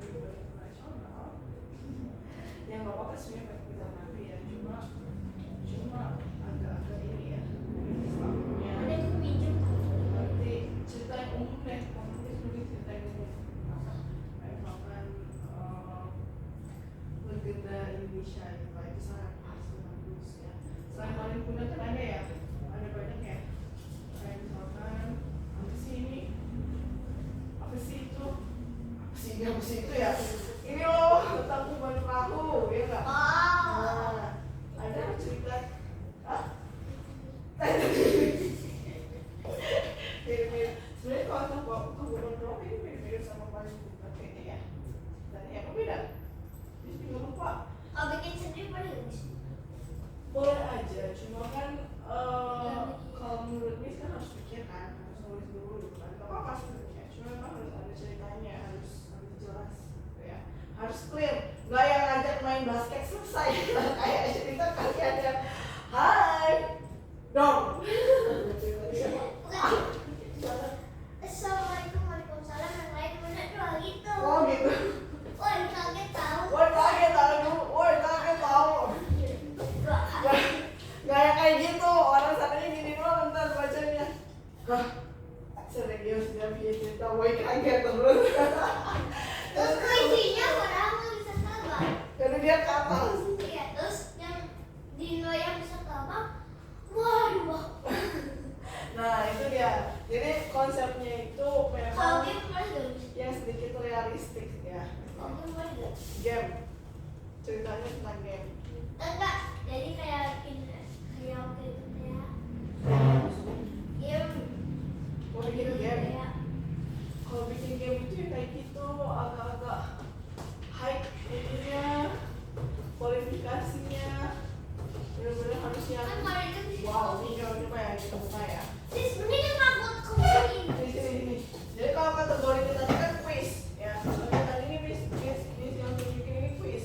internasional. Yang nggak apa-apa sebenarnya pakai kita Nabi ya, cuma agak-agak ini ya. Islamnya. Ada yang pinjam. Berarti cerita yang umum deh, kamu nulis cerita yang umum. Kayak misalkan legenda Indonesia itu kayak itu sangat bagus ya. Selain paling kuno kan ada ya, ada banyak ya. Kayak misalkan apa sih ini? Apa sih itu? Apa sih itu ya? Ini loh tangkuban perahu ya nggak? Oh. Nah, ada cerita. Hah? Mirip-mirip. Sebenarnya kalau tangkuban perahu ini mirip-mirip sama paling kuno kayaknya ya. Dan ya beda. Jadi juga lupa. Oh, bikin sendiri boleh nggak bisa? Boleh aja, cuma kan kalau kalau menurut Miss kan harus pikir kan, harus nulis dulu gitu kan. Gak apa-apa sebenarnya, cuma memang harus ada ceritanya, harus jelas gitu ya. Harus clear, gak yang ngajak main basket selesai kayak cerita kalian yang hai dong. Assalamualaikum, waalaikumsalam, yang lain mana doa gitu. Oh gitu. Woi, kaget tahu. Woi kaget tahu. Gak yang kayak gitu, orang sananya gini doang ntar bacanya. Hah, serius dia bikin cerita, woi kaget terus. Terus isinya padahal nggak bisa tebak. Karena dia ke atas. Iya, terus yang Dino yang bisa tebak, waduh. Nah itu dia. Jadi konsepnya itu Kalau memang game mana? yang sedikit realistik ya. Kalau game mana? Game, ceritanya tentang game. Enggak, jadi kayak waktu itu ya. Game. Oh bikin game. Ya. Kalau bikin game itu ya kayak gitu, agak-agak high ininya, kualifikasinya, benar-benar harus yang Kan kalau itu bisa. wow, ini coba ya kita buka ya. Sis, mendingan aku kembali. Sini. Jadi kalau kategori kita tadi kan quiz ya. Kalau yang tadi ini quiz yang bikin ini quiz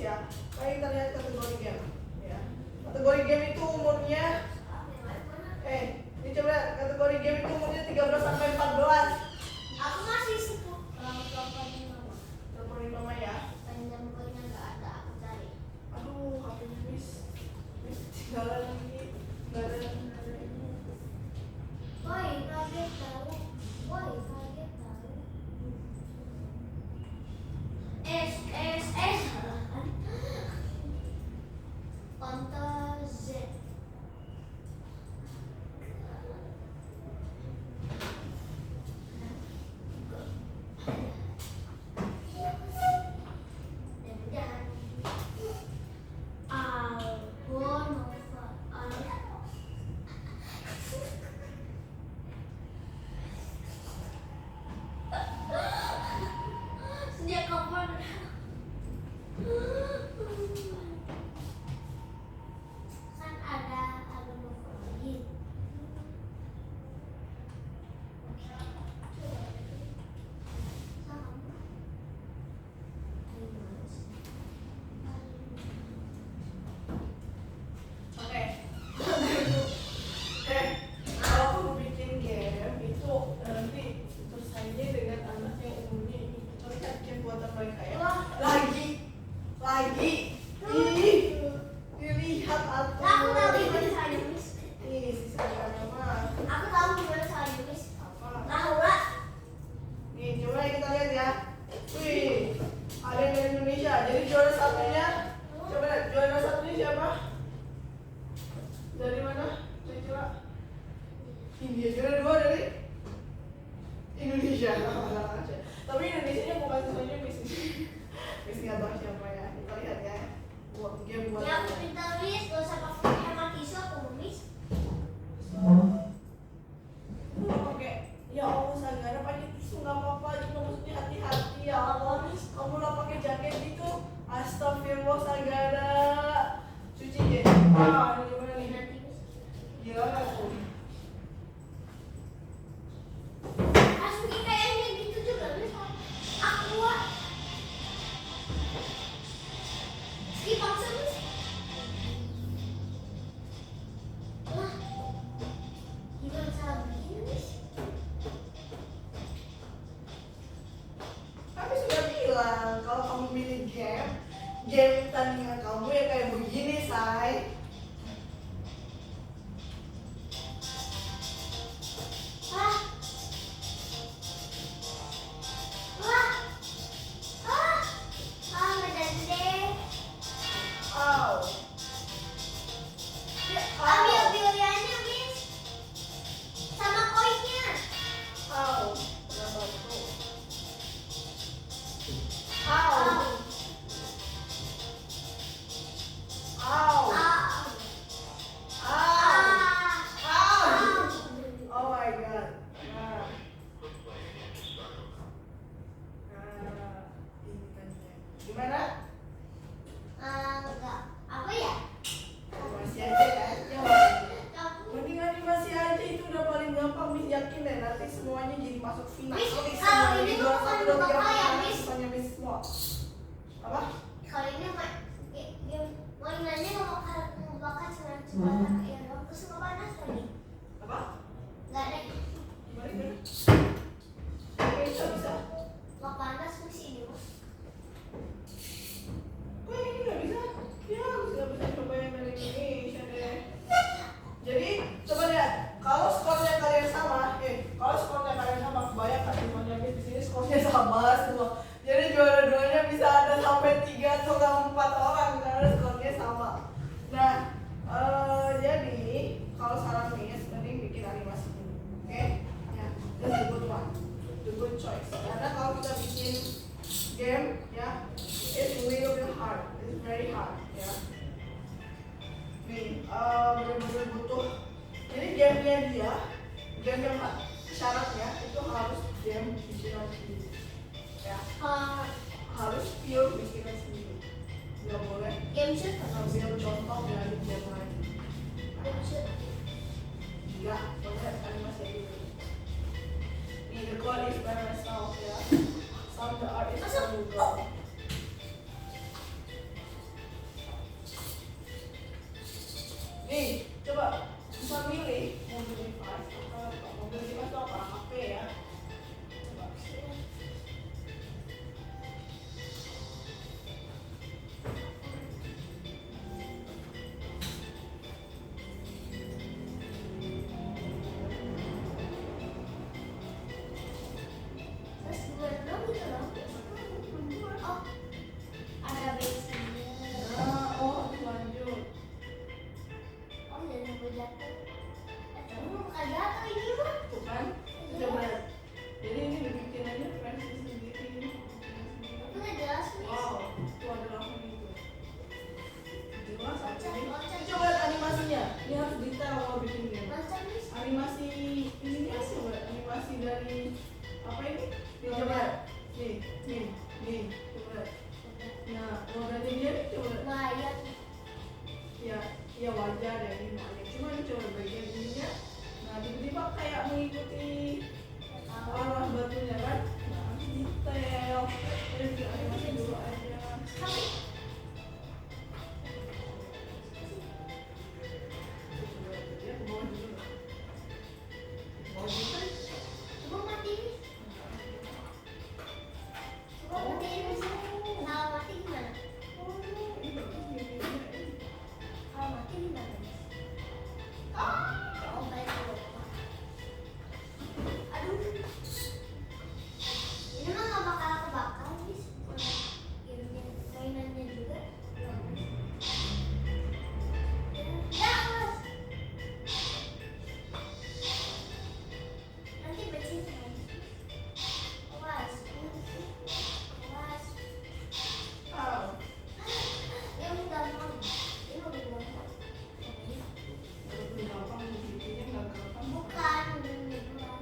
ya. Kayak kita lihat kategori game ya. Kategori game itu umurnya ini coba kategori game itu umurnya 13 sampai 14. Aku masih 10. Kalau mama. Telepon mama ya. Panjang bukunya nggak ada, aku cari. Aduh, HP-nya Miss ketinggalan lagi. Nggak ada ini. Woi, kaget tahu. S. Konter Z. Sejak kapan? Kan ada novel lagi. Oke. Kalau kamu bikin game itu nanti bersaingnya dengan anak yang umurnya ini. Coba lihat game buatan mereka ya. Lagi. Dilihat atau. Aku tahu gimana caranya, Miss. Ini sisanya mah. Aku tahu gimana caranya, Miss. Apa? Tahu lah. Nih coba kita lihat ya. Wih, ada yang dari Indonesia. Jadi juara satunya, coba lihat juara satunya siapa? Dari mana? Coba. India. Juara dua dari Indonesia. Tapi Indonesia bukan semuanya bisnis. Bisnis nggak tahu siapa ya. Kita lihat ya. Buat game buat. Ya, aku minta Miss, gak usah pakai hemat isu aku, Miss. Pakai. Ya Allah, Sagara pakai tisu nggak apa-apa. Cuma maksudnya hati-hati ya Allah. Kamu lah pakai jaket gitu. Astagfirullah Sagara. Cuci deh. Ini gimana nih? Nanti, Miss. Gila nggak tuh? Asli kayaknya gitu juga, Miss. Aku skip bangsa, Miss. Wah, gimana cara bikin, Miss? Tapi sudah bilang kalau kamu milih game tandingan kamu ya kayak begini, say. Wah, nggak jadi deh. Au. Ambil pilihannya, Miss. Sama koinnya. Au. Berapa itu? Au. Au. Au. Au. Oh my god. Ini kan ya. Gimana? Enggak. Apa ya? Masih aja ya. ya dong. Terus nggak panas lagi. Apa? Nggak ada. Balik ya. Oke, bisa. Nggak panas di sini mas. Kok ini nggak bisa? Ya, nggak bisa coba yang dari Indonesia deh. Jadi, coba lihat. Kalau skornya kalian sama, bayangkan semuanya di sini skornya sama semua. Jadi juara-duanya bisa ada sampai 3 atau 4 orang karena skornya sama. Nah, jadi kalau saran Miss, mending bikin animasi dulu, oke? Ya, that's the good one, the good choice. Karena kalau kita bikin game, ya, it's little bit hard, it's very hard, ya. Nih, benar-benar butuh. Jadi gamenya dia, game yang syaratnya itu harus game bikinan sendiri, ya. Harus pure bikinan sendiri, nggak boleh Game shoot. ngambil contoh dari game lain. Game shoot. Enggak, boleh animasi gitu. Nih, the code is by myself, ya. Some the art is from Google. Nih, coba bisa milih mobil device atau mobil device atau apa? HP ya. Coba. Terus gimana dong gitu dong? Oh, ada bensinnya. Nah, oh, lanjut. Oh, jangan sampai jatuh. Kamu nggak jatuh ini mah. Tuh kan? Coba. Jadi ini dibikin aja versi sendiri. Itu nggak jelas nih. Wow, itu adalah apa itu? Jelas aja. Loncat. Coba lihat animasinya. Ini harus detail kalau bikin game. Loncat nih. Animasi ini coba animasi dari apa ini? Nih coba. Nih. Coba. Nah, rodanya dia nih coba. Mayat. Ya wajar ya ini banyak. Cuma ini coba bagian ininya. Nah, tiba-tiba kayak mengikuti arah batunya kan? Nah, detail. Jadi bikin animasi dulu aja. Tapi Dia ke bawah dulu. Bawah dulu kan? coba mati nih. Coba mati ini sih. Kalau mati gimana? Oh, ini bagus ini. Kalau mati gimana? Oh, baik lupa. Aduh. Ini mah nggak bakal kebakar guys. Gamenya, mainannya juga. Ya, Mas. Nanti bensin kan? Awas. Awas. Ah, Ini udah gampang. Ini udah gampang. lebih gampang bikinnya nggak gampang. Bukan, udah gampang.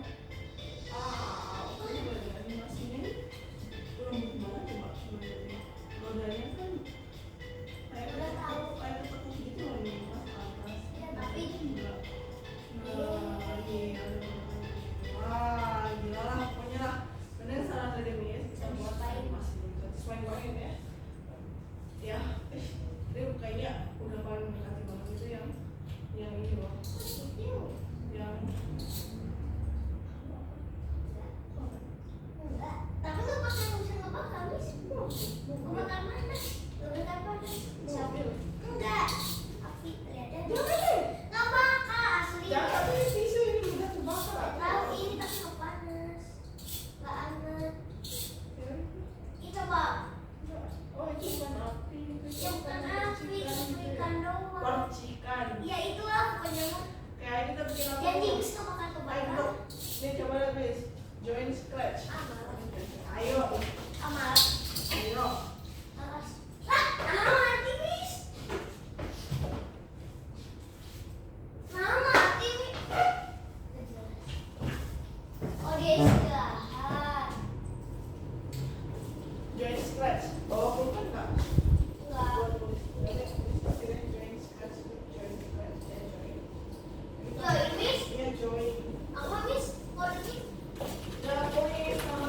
Oke, bagian animasinya ini lembut banget coba sebenarnya. Rodanya kan kayak Udah tahu. kayak ketekuk gitu loh ini mas atas. Ya, tapi enggak. Wah, gila lah pokoknya lah. Bener saran dari Miss bisa buat animasi juga. Sesuai banget ya. Ya, dia kayaknya udah paling mendekati banget itu yang ini loh. Yang enggak. Tapi nggak pakai bisa nggak bakal Miss. Mau makan mana? Lebih panas. mobil. Enggak. Api ternyata. Nggak bakal asli. Jangan tapi tisu ini udah terbakar. Tahu ini tapi nggak panas. Nggak anget. Ini coba. Oh, itu bukan api. Ya bukan api, itu ikan doang. Percikan. Ya itulah pokoknya mah. Kayak kita bikin apa? Jadi Miss nggak bakal Ayo, kebakar. nih coba lihat Miss. Join scratch. Ayo, Amal. ayo. Alas. Mati Miss. Mati Miss. Oh dia istirahat. Join scratch. Bawa pulpen nggak? Enggak. Buat tulis. Join scratch. Join scratch. Ya, join. Join Miss. Iya, join. Apa Miss? Kode Miss? Ya, join sama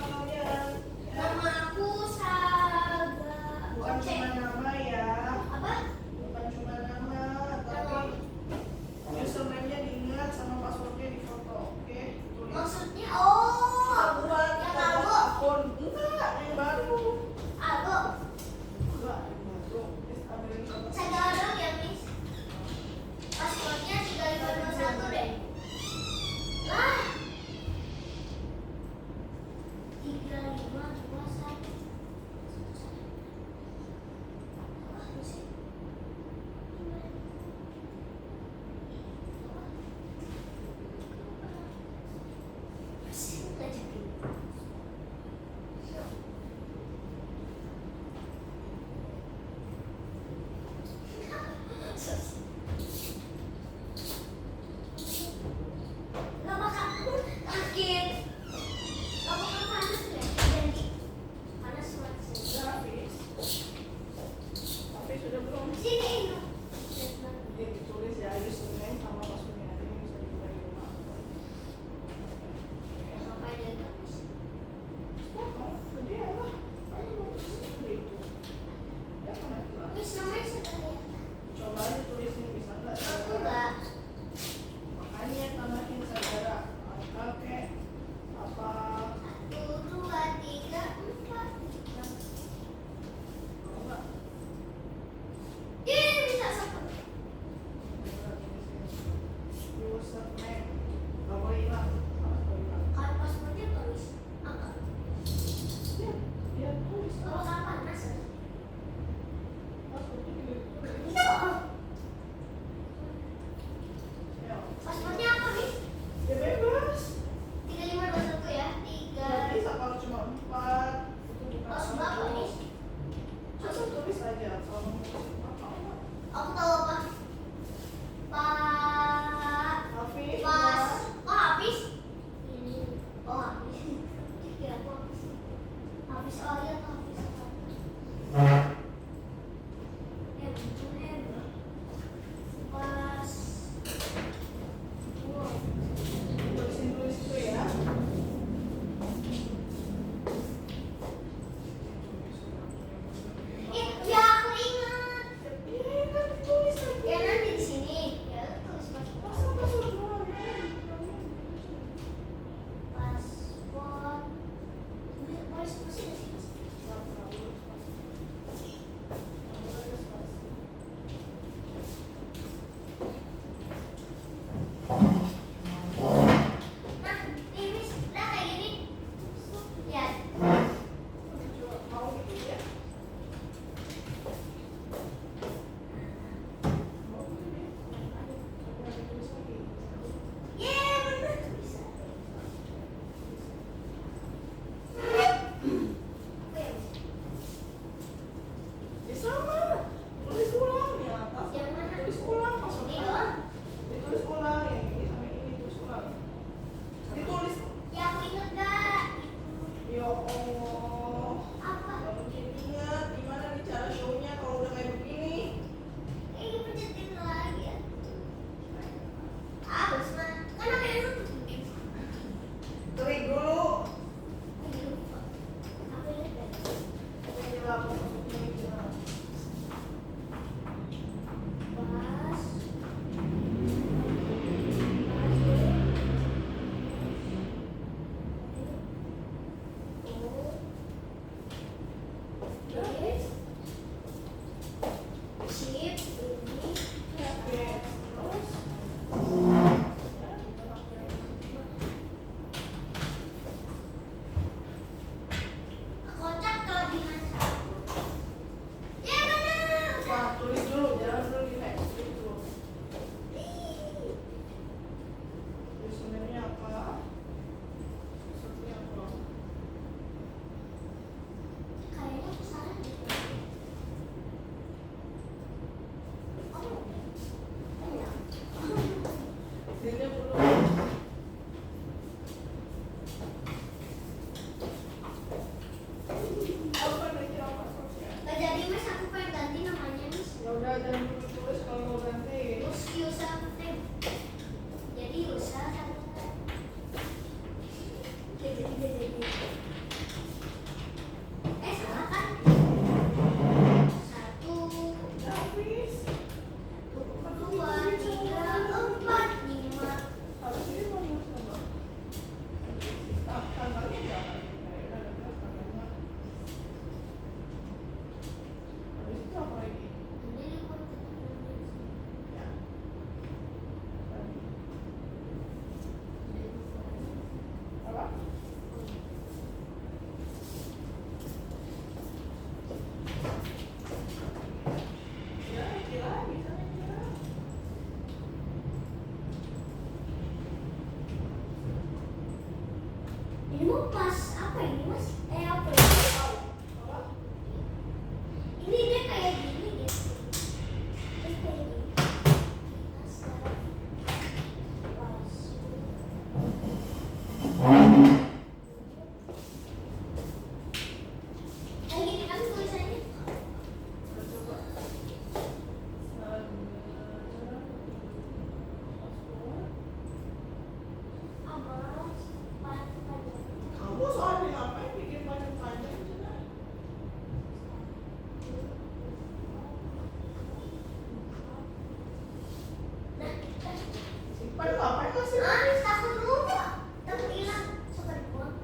Pada ngapain kasih? Takut lupa. Takut hilang. Coba dibuang.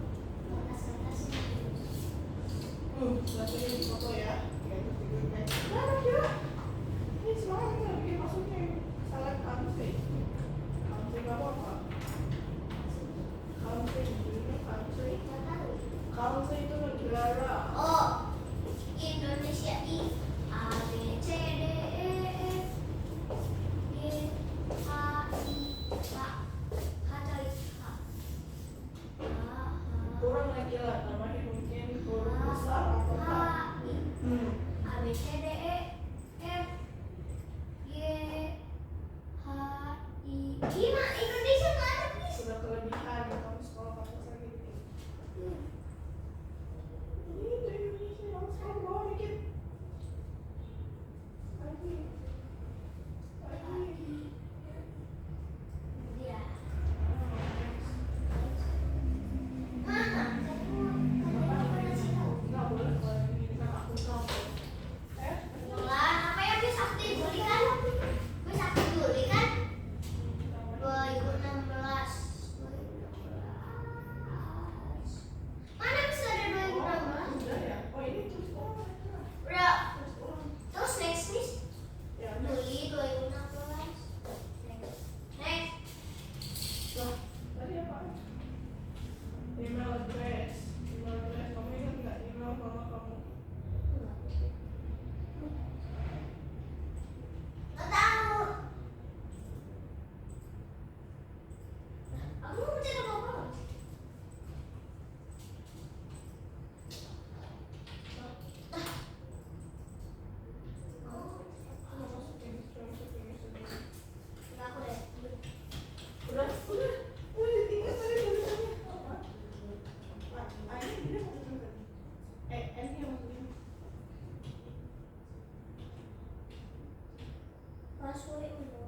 Atas. Langsung di foto ya. Ya, terus digunting. Nah, kira. Ini semangat nggak bikin masuknya salah kamu sih. Kamu sih nggak apa-apa. Kamu sih judulnya kamu sih. Nggak tahu. Kamu sih itu negara. Oh, Indonesia I A B C D E F G H I K H cari H Kurang lagi lah, namanya mungkin huruf besar atau H apa. I A B C D E F G H I gimana Indonesia nggak ada please. Sudah kelebihan ya kamu sekolah bahasa lagi. Ini itu Indonesia kamu sekarang bawa dikit. Lagi. Dia mana? Kamu kasih tahu. Nggak boleh kalau ini kan aku tahu. Lah, apa yang bisa Juli kan? Bisa Juli kan? 2016. Mana bisa ada 2016? Sudah ya. Oh ini tulis orang. Udah. Tulis orang. Terus next miss Ya. Juli 2016. Next. Tuh. Tadi apa? Email address. Email address. Kamu ingat nggak email mama kamu? Nggak tahu. Aku mau cari apa? Nggak aku deh. Udah ditinggal tadi tulisannya. Apa? Ini dia mau tulisan. N yang mau tulisan. Password dulu.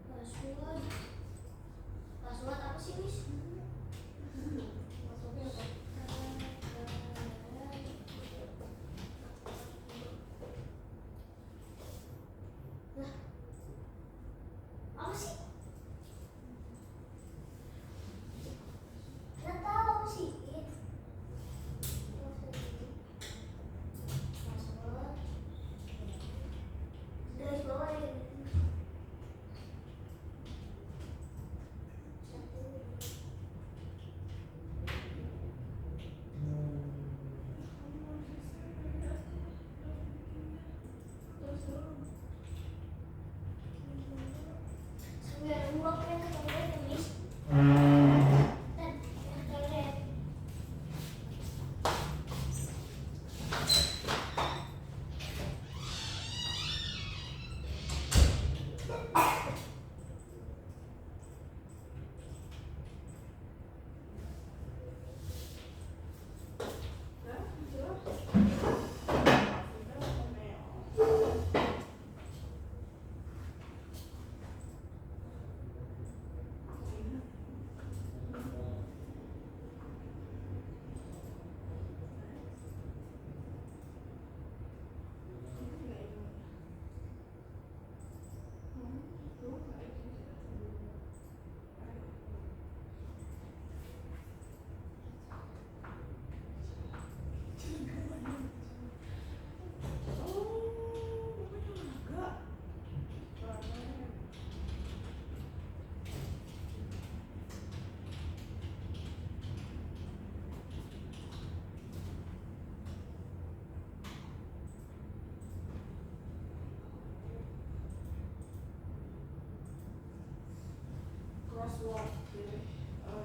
Password. Password apa sih, Miss? Maksudnya apa? Lah. Apa sih? Nggak tahu apa sih. Password. Garis bawah ya. Satu. Sambil ada dua yang ketemu ya, Miss. Dan yang toilet. Nah, jelas. Crosswalk.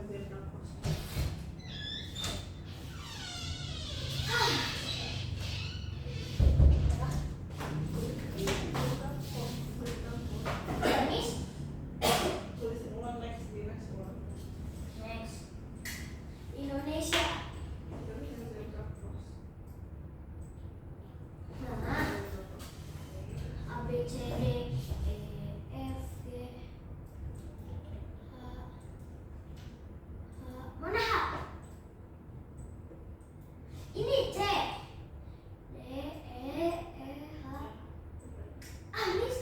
Zebra crosswalk. Miss. Tulis ulang next di next one. Next. Indonesia. Terus yang zebra cross. Nah. A B C D E F G H mana H? Ini C D E H. Ah, Miss.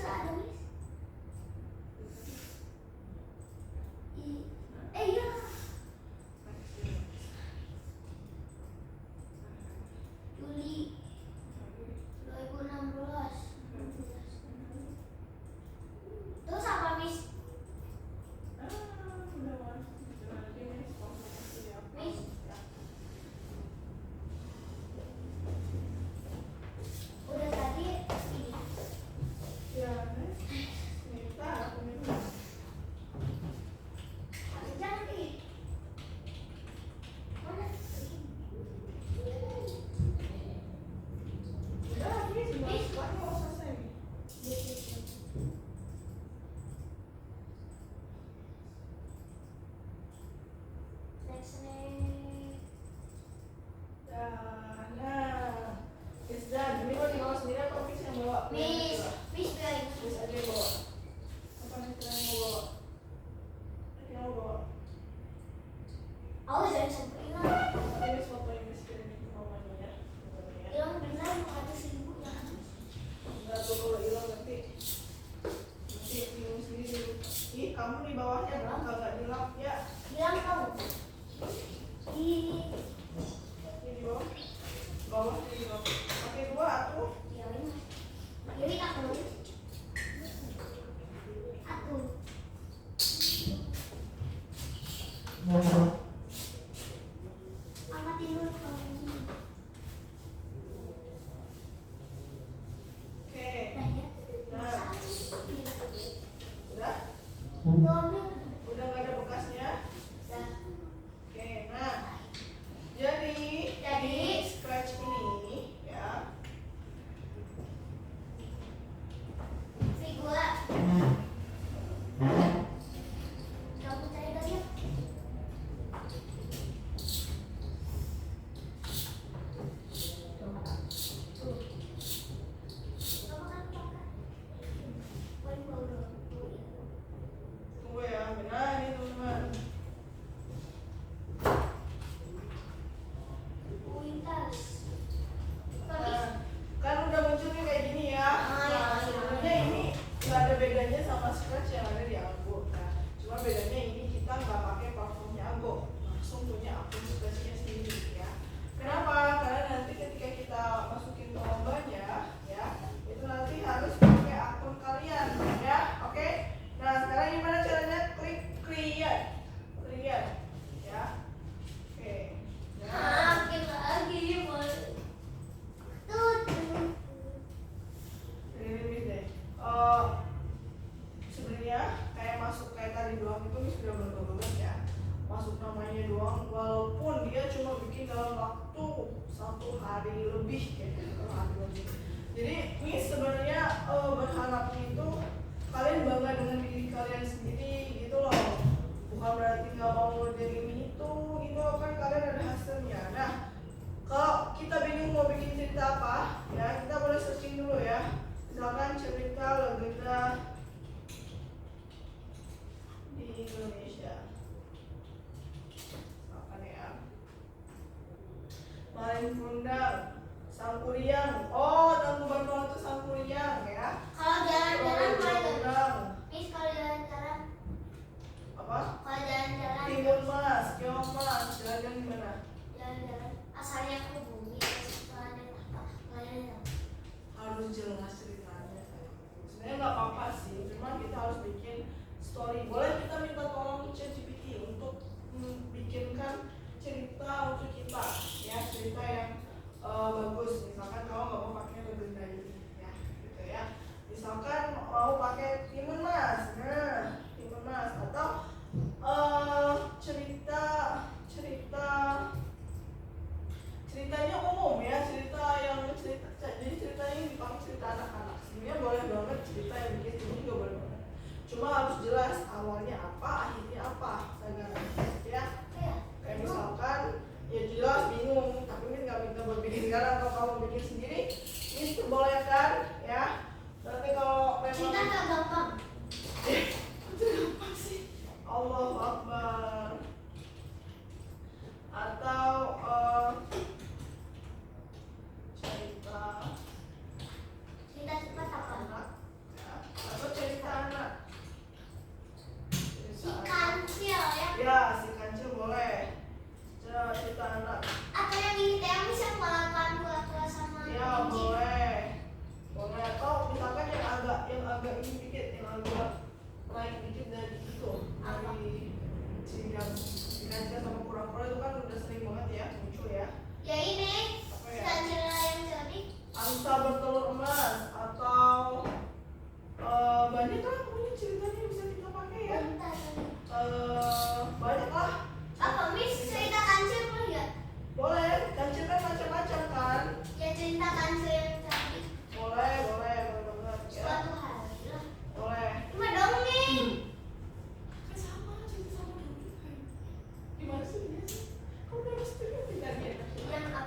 Miss bilang Miss aja yang bawa. Apa nih yang mau bawa? Yang mau bawa? awas jangan sampai hilang. Nanti Miss fotoin Miss kirimin ke mamanya ya. Hilang benar 100.000 ya. Enggak tuh kalau hilang nanti bingung sendiri. Ih, kamu di bawahnya kagak dilap ya. Hilang kamu. Ini Ini di bawah. Bawah di bawah. Pakai dua atuh. ya ini. Jadi aku. Aku. Angkat tidur kamu. Oke. Nah ya. Nah, udah? Domino. Udah nggak ada bekasnya? Dah. Oke, nah. Jadi scratch ini ya. Figur. Kamu cari lagi ya? Tuh. Kamu kan pakai. Paling baru. Tunggu ya, benar ini teman-teman. Kuintas. Nah, kan udah muncul nih kayak gini ya. Ah, ya, Nah, ya. sebenarnya ini nggak ada bedanya sama scratch yang ada di Anggo. Nah, cuma bedanya ini kita nggak pakai platformnya Anggo, langsung punya akun scratchnya sendiri ya. Kenapa? Karena nanti ketika kita masukin ke lombanya, ya, itu nanti harus pakai akun kalian, ya. Oke? Nah, sekarang gimana caranya? Klik create, ya. Oke. Nah. Makin lagi boleh. Tuh. Ini deh. Sebenarnya kayak masuk kayak tadi doang itu sudah banget ya. Masuk namanya doang, walaupun dia cuma bikin dalam waktu 1 hari lebih kayak gitu, 1 hari lebih. Jadi ini sebenarnya berharapnya itu kalian bangga dengan diri kalian sendiri gitu loh. Bukan berarti nggak mau ngerjain ini itu gitu kan kalian ada hasilnya. Nah, kalau kita bingung mau bikin cerita apa, ya kita boleh searching dulu ya. Misalkan cerita legenda di Indonesia. Misalkan ya. Maling Kundang, Sangkuriang. Oh, Tangkuban Perahu itu Sangkuriang ya. Kalau jalan-jalan boleh nggak? Kundang. Miss kalau jalan-jalan. Apa? Kalau jalan-jalan. Timun Mas, Keong Mas, jalan-jalan di mana? Jalan-jalan. Asalnya ke bumi. Asalnya apa? Jalan-jalan. Harus jelas ceritanya. Sebenarnya nggak apa-apa sih, cuma kita harus bikin story. Boleh kita minta tolong ChatGPT untuk bikinkan cerita untuk kita, ya cerita yang bagus. Misalkan kalau nggak mau pakai legenda ini, ya, gitu ya. Misalkan mau pakai Timun Mas, nah Timun Mas atau ceritanya umum ya, jadi ceritanya dipakai cerita anak-anak. Sebenarnya boleh banget cerita yang bikin ini juga boleh banget. Cuma harus jelas awalnya apa, akhirnya apa, ya. Kayak misalkan ya jelas bingung, tapi ini nggak minta buat bikin sekarang. Kalau kamu bikin sendiri, ini diperbolehkan ya. Berarti kalau memang Cinta tak gampang. itu gampang sih. Allahu Akbar. Atau cerita Cinta cepat apa? anak ya. Atau cerita anak. Si kancil ya. Ya, si kancil boleh. Cerita anak. Atau yang ini temis yang balapan dua sama Ya, kucing. boleh. Boleh. Atau misalkan yang agak ini dikit, yang agak naik dikit dari itu. Dari si kancil sama kura-kura itu kan udah sering banget ya muncul ya. Ya ini. Apa Si ya? kancil yang cerdik. Angsa bertelur emas atau banyak lah pokoknya ceritanya bisa kita pakai ya. Bentar. Banyak lah. Apa Miss cerita kancil boleh nggak? Boleh, kancil kan macam-macam kan. Ya cerita kancil yang cerdik. Boleh banget ya. Suatu hari lah. Boleh. Cuma dongeng. Kan sama cerita sama dulu kan. Gimana sih dia sih? Kok udah mesti pindah dia? Yang apa?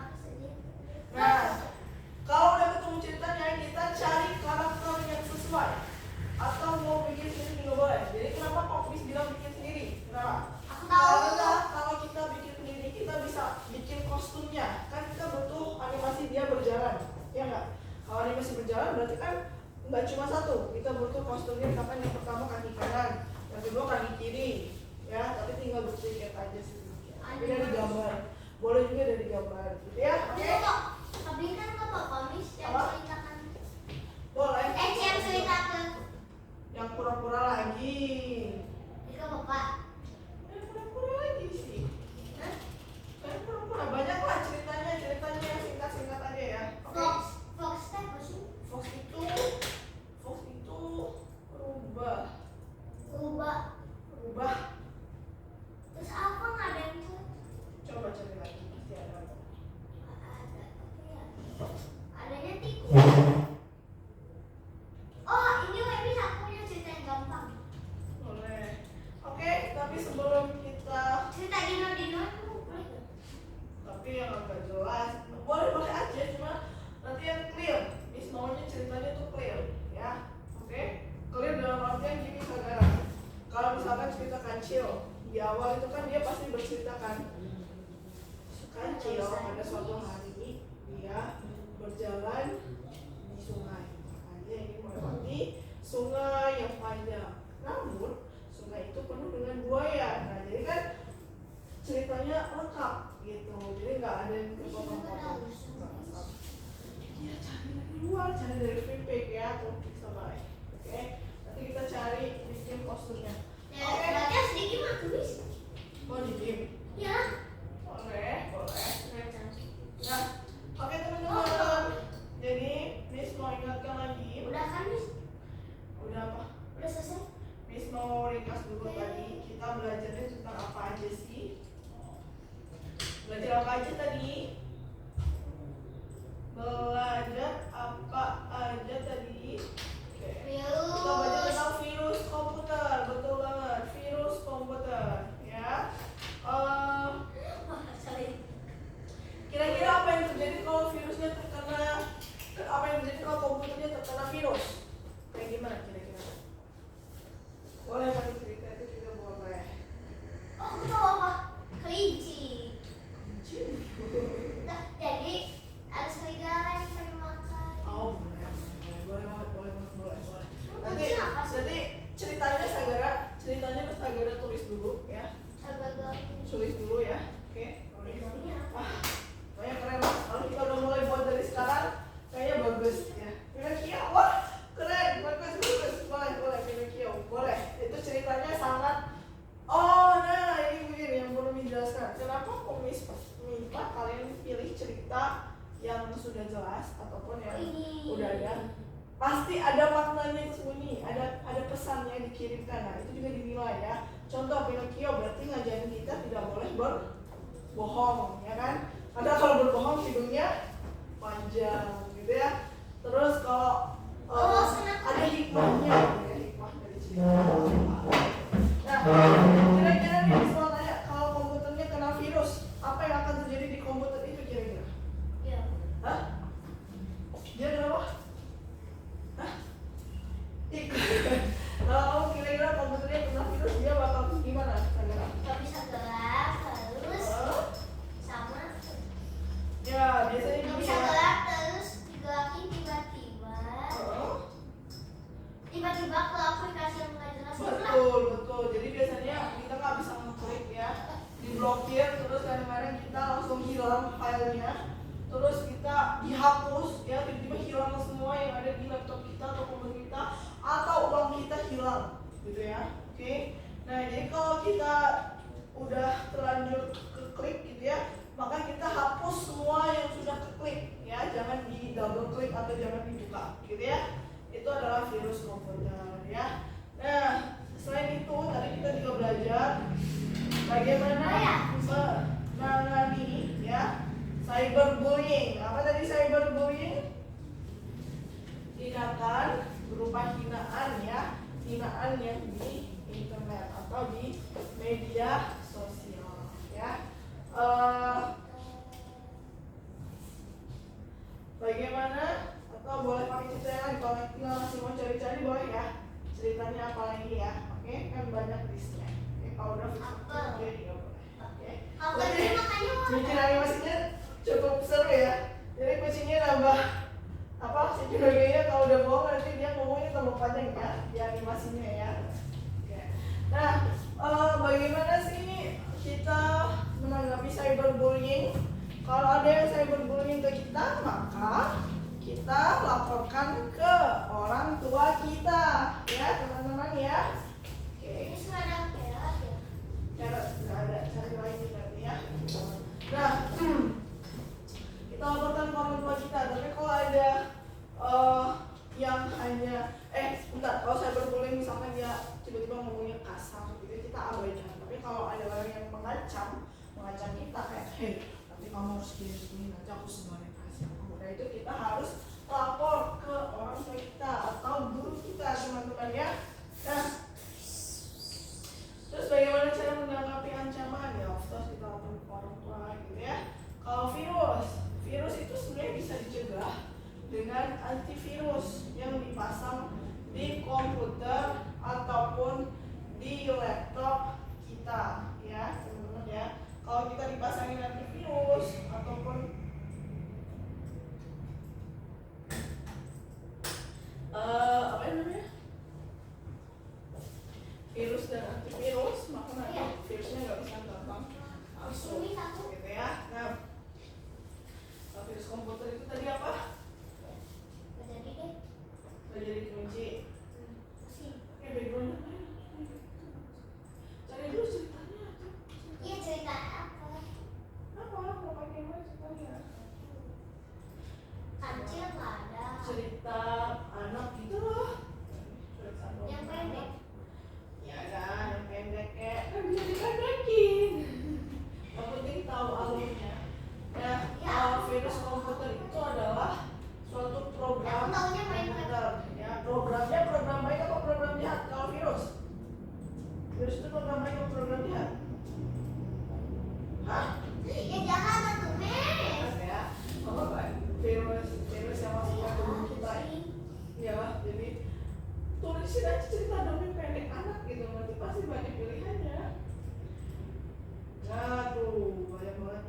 Nggak cuma satu, kita butuh kostumnya misalkan yang pertama kaki kanan, yang kedua kaki kiri, ya. Tapi tinggal duplikat aja sih. Tapi dari gambar, boleh juga dari gambar, gitu ya. Oke? Tapi kan ke Papa Miss yang Apa? ceritakan. Boleh. Yang ceritakan. Yang pura-pura lagi. Itu Bapak. Yang pura-pura lagi sih. Yang pura-pura banyak lah ceritanya yang singkat-singkat aja ya. Oke? Fox apa sih? Fox itu rubah. Terus apa nggak ada yang tuh? Coba cari lagi pasti ada. Ada, tapi ya. Adanya tikus. Oh, ini Webis aku punya cerita yang gampang. Boleh. Oke, tapi sebelum kita Cerita dino-dino itu boleh nggak? tapi yang agak jelas, boleh aja cuma nanti yang clear. Miss maunya ceritanya tuh clear, ya. Oke? Clear dalam artian gini saudara. Kalau misalkan cerita kancil di awal itu kan dia pasti berceritakan kancil pada suatu hari dia berjalan di sungai. Makanya ini melewati sungai yang panjang. Namun sungai itu penuh dengan buaya. Nah jadi kan ceritanya lengkap gitu. Jadi nggak ada yang kepotong-potong. Ya cari dari luar, cari dari free pick ya atau bisa baik. Oke, nanti kita cari bikin kostumnya. Ya, berarti harus di game aku Miss. Mau di game? Ya. Boleh. Nah, oke teman-teman. Jadi Miss mau ingatkan lagi. Udah kan Miss? Udah apa? Udah selesai? Miss mau ringkas dulu tadi. Kita belajarnya tentang apa aja sih? Belajar apa aja tadi? Oke. Kita belajar tentang virus komputer, betul banget. Virus komputer, ya. Kira-kira apa yang terjadi kalau virusnya terkena? Apa yang terjadi kalau komputernya terkena virus? Kayak gimana kira-kira? Boleh pakai cerita itu juga boleh. Oh, aku tahu apa? Kelinci. Nah, jadi ada serigala yang pengen makan. Oh, boleh banget. Nanti Apa sih? ceritanya Sagara tulis dulu ya. Tulis dulu ya. Oke. Banyak keren lah. Kalau kita udah mulai buat dari sekarang, kayaknya bagus ya. Pinocchio, wah keren, bagus. Boleh Pinocchio, boleh. Itu ceritanya sangat. Oh, nah ini begini yang belum dijelaskan. Kenapa Miss minta kalian pilih cerita yang sudah jelas ataupun yang udah ada? Pasti ada maknanya tersembunyi, ada pesannya dikirimkan. Nah itu juga dinilai ya. Contoh Pinocchio berarti ngajarin kita tidak boleh berbohong, ya kan? Karena kalau berbohong hidungnya panjang, gitu ya. Terus kalau ada hikmahnya, ya, hikmah dari cerita. Nah, kira-kira nih bisa tanya kalau komputernya kena virus, apa yang akan terjadi di komputer itu kira-kira? Ya. Hah? Dia kenapa? Hah? Kalau kira-kira komputernya kena virus, dia bakal gimana? Gak bisa gelap, terus sama. Ya, biasanya Gak gini bisa ya. gelap, terus digelakin tiba-tiba. Tiba-tiba ke aplikasi yang nggak jelas itu lah. Betul. Jadi biasanya kita nggak bisa ngeklik ya, diblokir, terus kadang-kadang kita langsung hilang filenya, terus kita dihapus ya, tiba-tiba hilang semua yang ada di laptop kita atau komputer kita, atau uang kita hilang, gitu ya. Oke. Nah jadi kalau kita udah terlanjur keklik gitu ya, maka kita hapus semua yang sudah keklik ya, jangan di double klik atau jangan dibuka, gitu ya. Itu adalah virus komputer ya. Nah, selain itu tadi kita juga belajar bagaimana menangani ya cyberbullying. Apa tadi cyberbullying? Tindakan berupa hinaan ya, hinaan yang di internet atau di media sosial ya. Bagaimana? Atau boleh pakai cerita yang lain, kalau kita masih mau cari-cari boleh ya. Ceritanya apa lagi ya? Oke, kan banyak listnya. Oke, kalau udah jadi nggak boleh. Oke. Kalau tadi makanya Bikin animasinya cukup seru ya. Jadi kucingnya nambah apa si juraganya kalau udah bohong nanti dia ngomongnya tambah panjang ya di animasinya ya. Oke. Nah, bagaimana sih kita menanggapi cyberbullying? Kalau ada yang cyberbullying ke kita, maka kita laporkan ke orang tua kita, ya teman-teman ya. Oke. Ini suara perak ya. Cara nggak ada cari lagi berarti ya. Nah, kita laporkan ke orang tua kita. Tapi kalau ada yang hanya bentar, kalau cyberbullying misalkan dia tiba-tiba ngomongnya kasar gitu, kita abaikan. Tapi kalau ada orang yang mengancam kita kayak, hey, nanti kamu harus gini, nanti aku sebenarnya kasih kamu. Nah itu kita harus lapor ke orang tua kita atau guru kita, teman-teman ya. Nah, terus bagaimana cara menanggapi ancaman? Ya, of course kita lapor ke orang tua gitu ya. Kalau virus itu sebenarnya bisa dicegah dengan antivirus yang dipasang di komputer ataupun di laptop kita ya teman-teman ya. Kalau kita dipasangin antivirus ataupun apa namanya virus dan antivirus, maka nanti virusnya nggak bisa gampang masuk gitu ya. Nah, virus komputer itu tadi apa? Nggak jadi kunci. Background cari dulu ceritanya. Iya, cerita apa? Apa bagaimana ceritanya? Kancil nggak ada. Cerita anak gitu loh. Yang pendek. Ya kan, yang pendek kayak kan bisa dipendekin. Yang penting tahu alurnya. Nah, virus komputer itu adalah suatu program komputer. Ya, programnya program baik apa program jahat? Kalau virus itu program baik apa program jahat? Hah? Ya jangan tuh, Mes. Ya, apa virus yang masuk ke tubuh kita. Ya, jadi tulisin aja cerita dongeng pendek anak gitu, nanti pasti banyak pilihannya. Nah tuh, banyak banget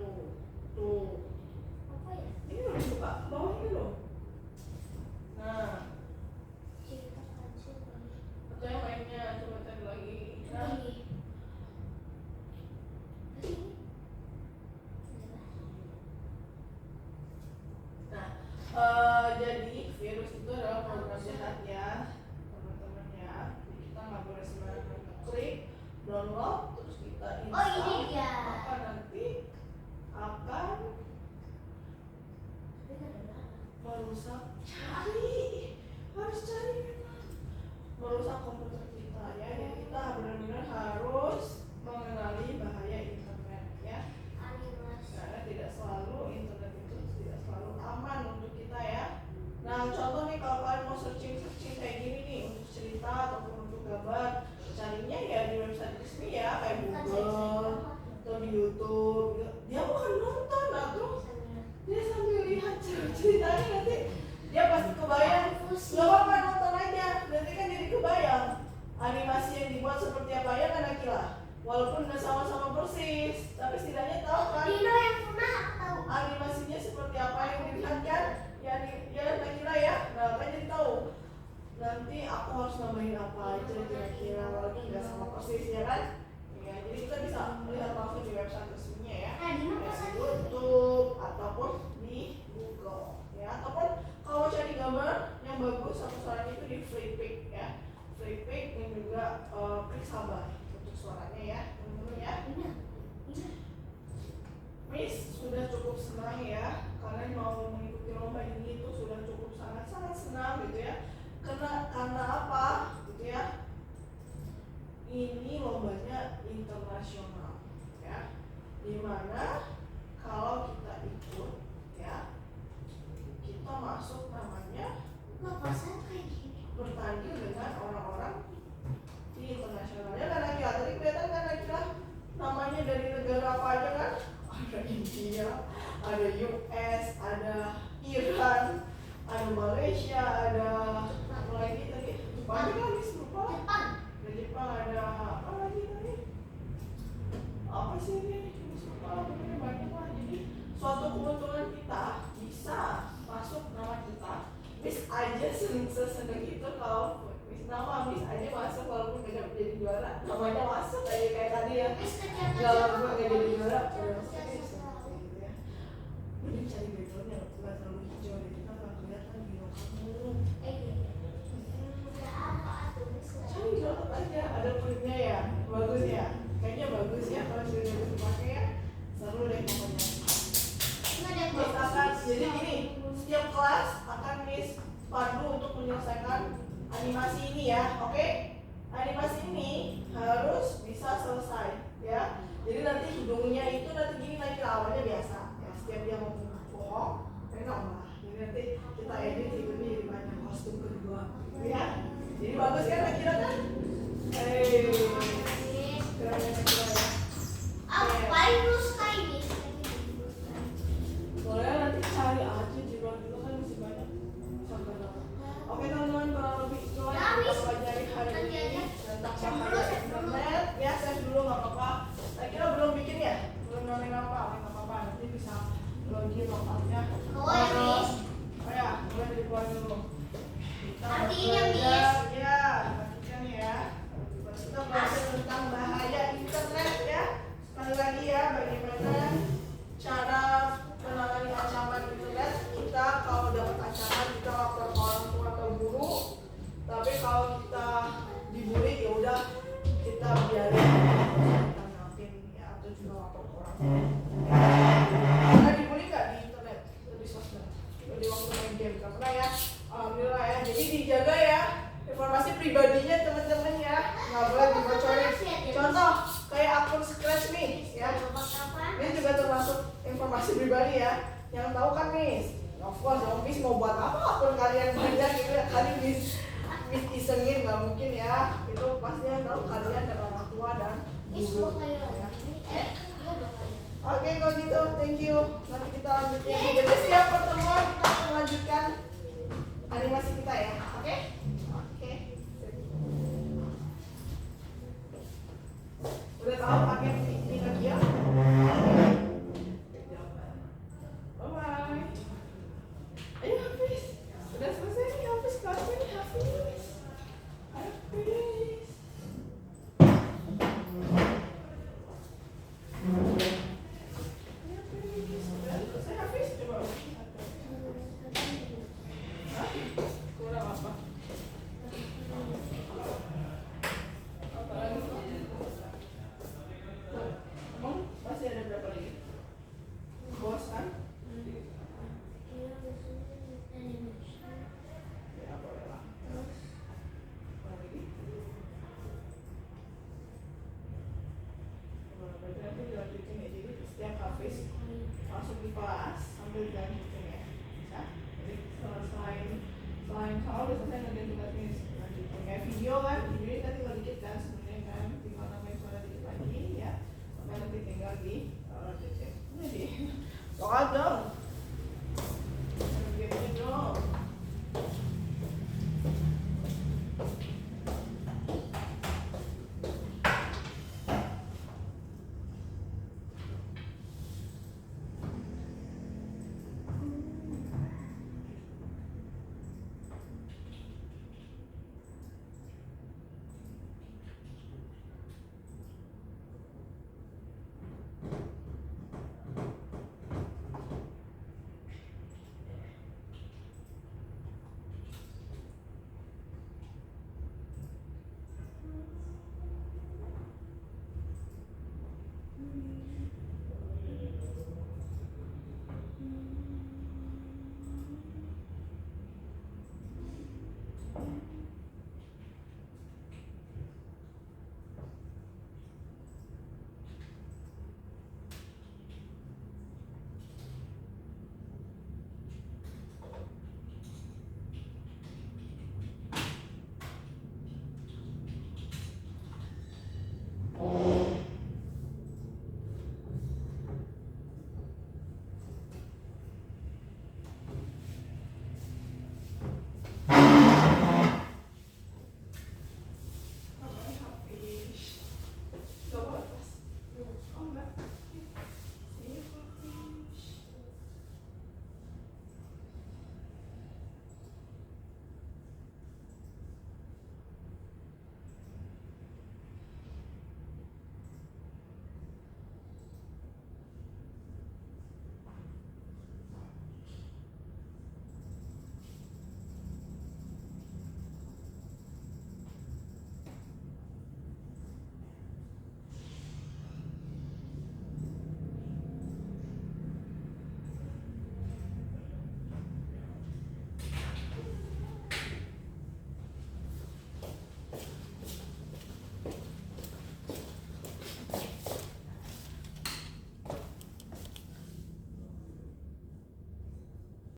tuh. Apa ya? Ini udah dibuka, bawah ini loh. Nah, Cerita kancil. atau yang lainnya, coba cari lagi. Nah, jadi virus itu adalah program jahat ya teman-teman ya. Jadi kita nggak boleh sembarangan klik, download, terus kita install. Oh, ini dia. Maka nanti akan merusak. Harus cari merusak komputer kita ya. Jadi kita benar-benar harus mengenali bahaya internet ya. Karena tidak selalu internet itu tidak selalu aman untuk kita ya. Nah, contoh nih kalau kalian mau searching kayak gini nih untuk cerita ataupun untuk gambar, carinya ya di website resmi ya kayak Google atau di YouTube. Dia bukan nonton atau dia sambil lihat ceritanya, nanti dia pasti kebayang. Gak apa-apa, nonton aja, nanti kan jadi kebayang animasi yang dibuat seperti apa ya kan Akila. Walaupun nggak sama-sama persis, tapi setidaknya tahu kan Dino yang pernah aku tahu. animasinya seperti apa yang dilihat kan. Ya Akila ya, nah kan jadi tahu. Nanti aku harus nambahin apa aja kira-kira walaupun nggak sama persis ya kan. Ya, jadi kita bisa melihat langsung di website resminya ya. Nah, Dino Ya, pesan di YouTube ataupun di Google ya, ataupun kalau cari gambar yang bagus atau suaranya itu di Freepik ya. Freepik dan juga Pixabay untuk suaranya ya teman-teman ya. Miss sudah cukup senang ya, kalian mau mengikuti lomba ini itu sudah cukup sangat-sangat senang gitu ya. Karena apa gitu ya, ini lombanya internasional ya, dimana kalau kita ikut ya, kita masuk namanya bertanding dengan orang-orang di internasional ya kan Akila. Tadi kelihatan kan Akila namanya dari negara apa aja kan? Ada India, ada US, ada Iran, ada Malaysia, ada apa lagi tadi? Banyak lagi lupa. Ada Jepang, ada apa lagi tadi? Apa sih ini? Lupa, pokoknya banyak. tetap aja ada kulitnya ya, bagus ya, kayaknya bagus ya kalau sudah dipakai ya, seru deh pokoknya. Misalkan jadi gini, setiap kelas akan Miss pandu untuk menyelesaikan animasi ini ya, oke? Animasi ini harus bisa selesai ya. Jadi nanti hidungnya itu nanti gini naik ke awalnya biasa ya, setiap dia mau bohong enak lah. Jadi nanti kita edit hidungnya jadi banyak kostum kedua ya. Jadi bagus kan kira kan? Keren ya. Paling suka ini. Boleh nanti cari aja di luar dulu kan masih banyak sampai lama. Oke teman-teman, kurang lebih itu yang kita pelajari hari ini tentang bahaya internet. Ya saya dulu nggak apa-apa. Saya kira belum bikin ya, belum nggak apa-apa. Nanti bisa login lokalnya. Oh ya, boleh dikeluarin dulu. Kita Artinya, belajar, ya, perhatikan ya. Kita belajar tentang bahaya internet ya. Sekali lagi ya, bagaimana cara menangani ancaman internet. Kita kalau dapat ancaman kita lapor ke orang tua atau guru. Tapi kalau kita dibully ya udah kita biarin, kita maafin ya, atau juga lapor ke orang tua. Karena dibully nggak di internet, di sosmed, di waktu main game nggak pernah ya. Alhamdulillah ya. Jadi dijaga ya informasi pribadinya teman-teman ya, nggak boleh dibocorin. Contoh kayak akun Scratch nih ya. Ini juga termasuk informasi pribadi ya. Yang tahu kan Miss, of course dong Miss mau buat apa akun kalian banyak gitu ya. Kali Miss isengin nggak mungkin ya. Itu pasti yang tahu kalian dan orang tua dan guru. Oke kalau gitu, thank you. Nanti kita lanjutin. Jadi setiap pertemuan kita akan melanjutkan animasi kita ya. Oke? Oke. Udah tahu pakai ini lagi ya? Bye-bye. Ayo Hafiz. Udah selesai nih Hafiz kelasnya nih Hafiz. Hafiz. Udah selesai Hafiz. Coba. Hah? Kurang apa? Apa lagi? Emang masih ada berapa lagi? Bosan? Ya boleh lah. Apa lagi? Nanti dilanjutin ya. Jadi setiap Hafiz masuk di kelas sambil ganti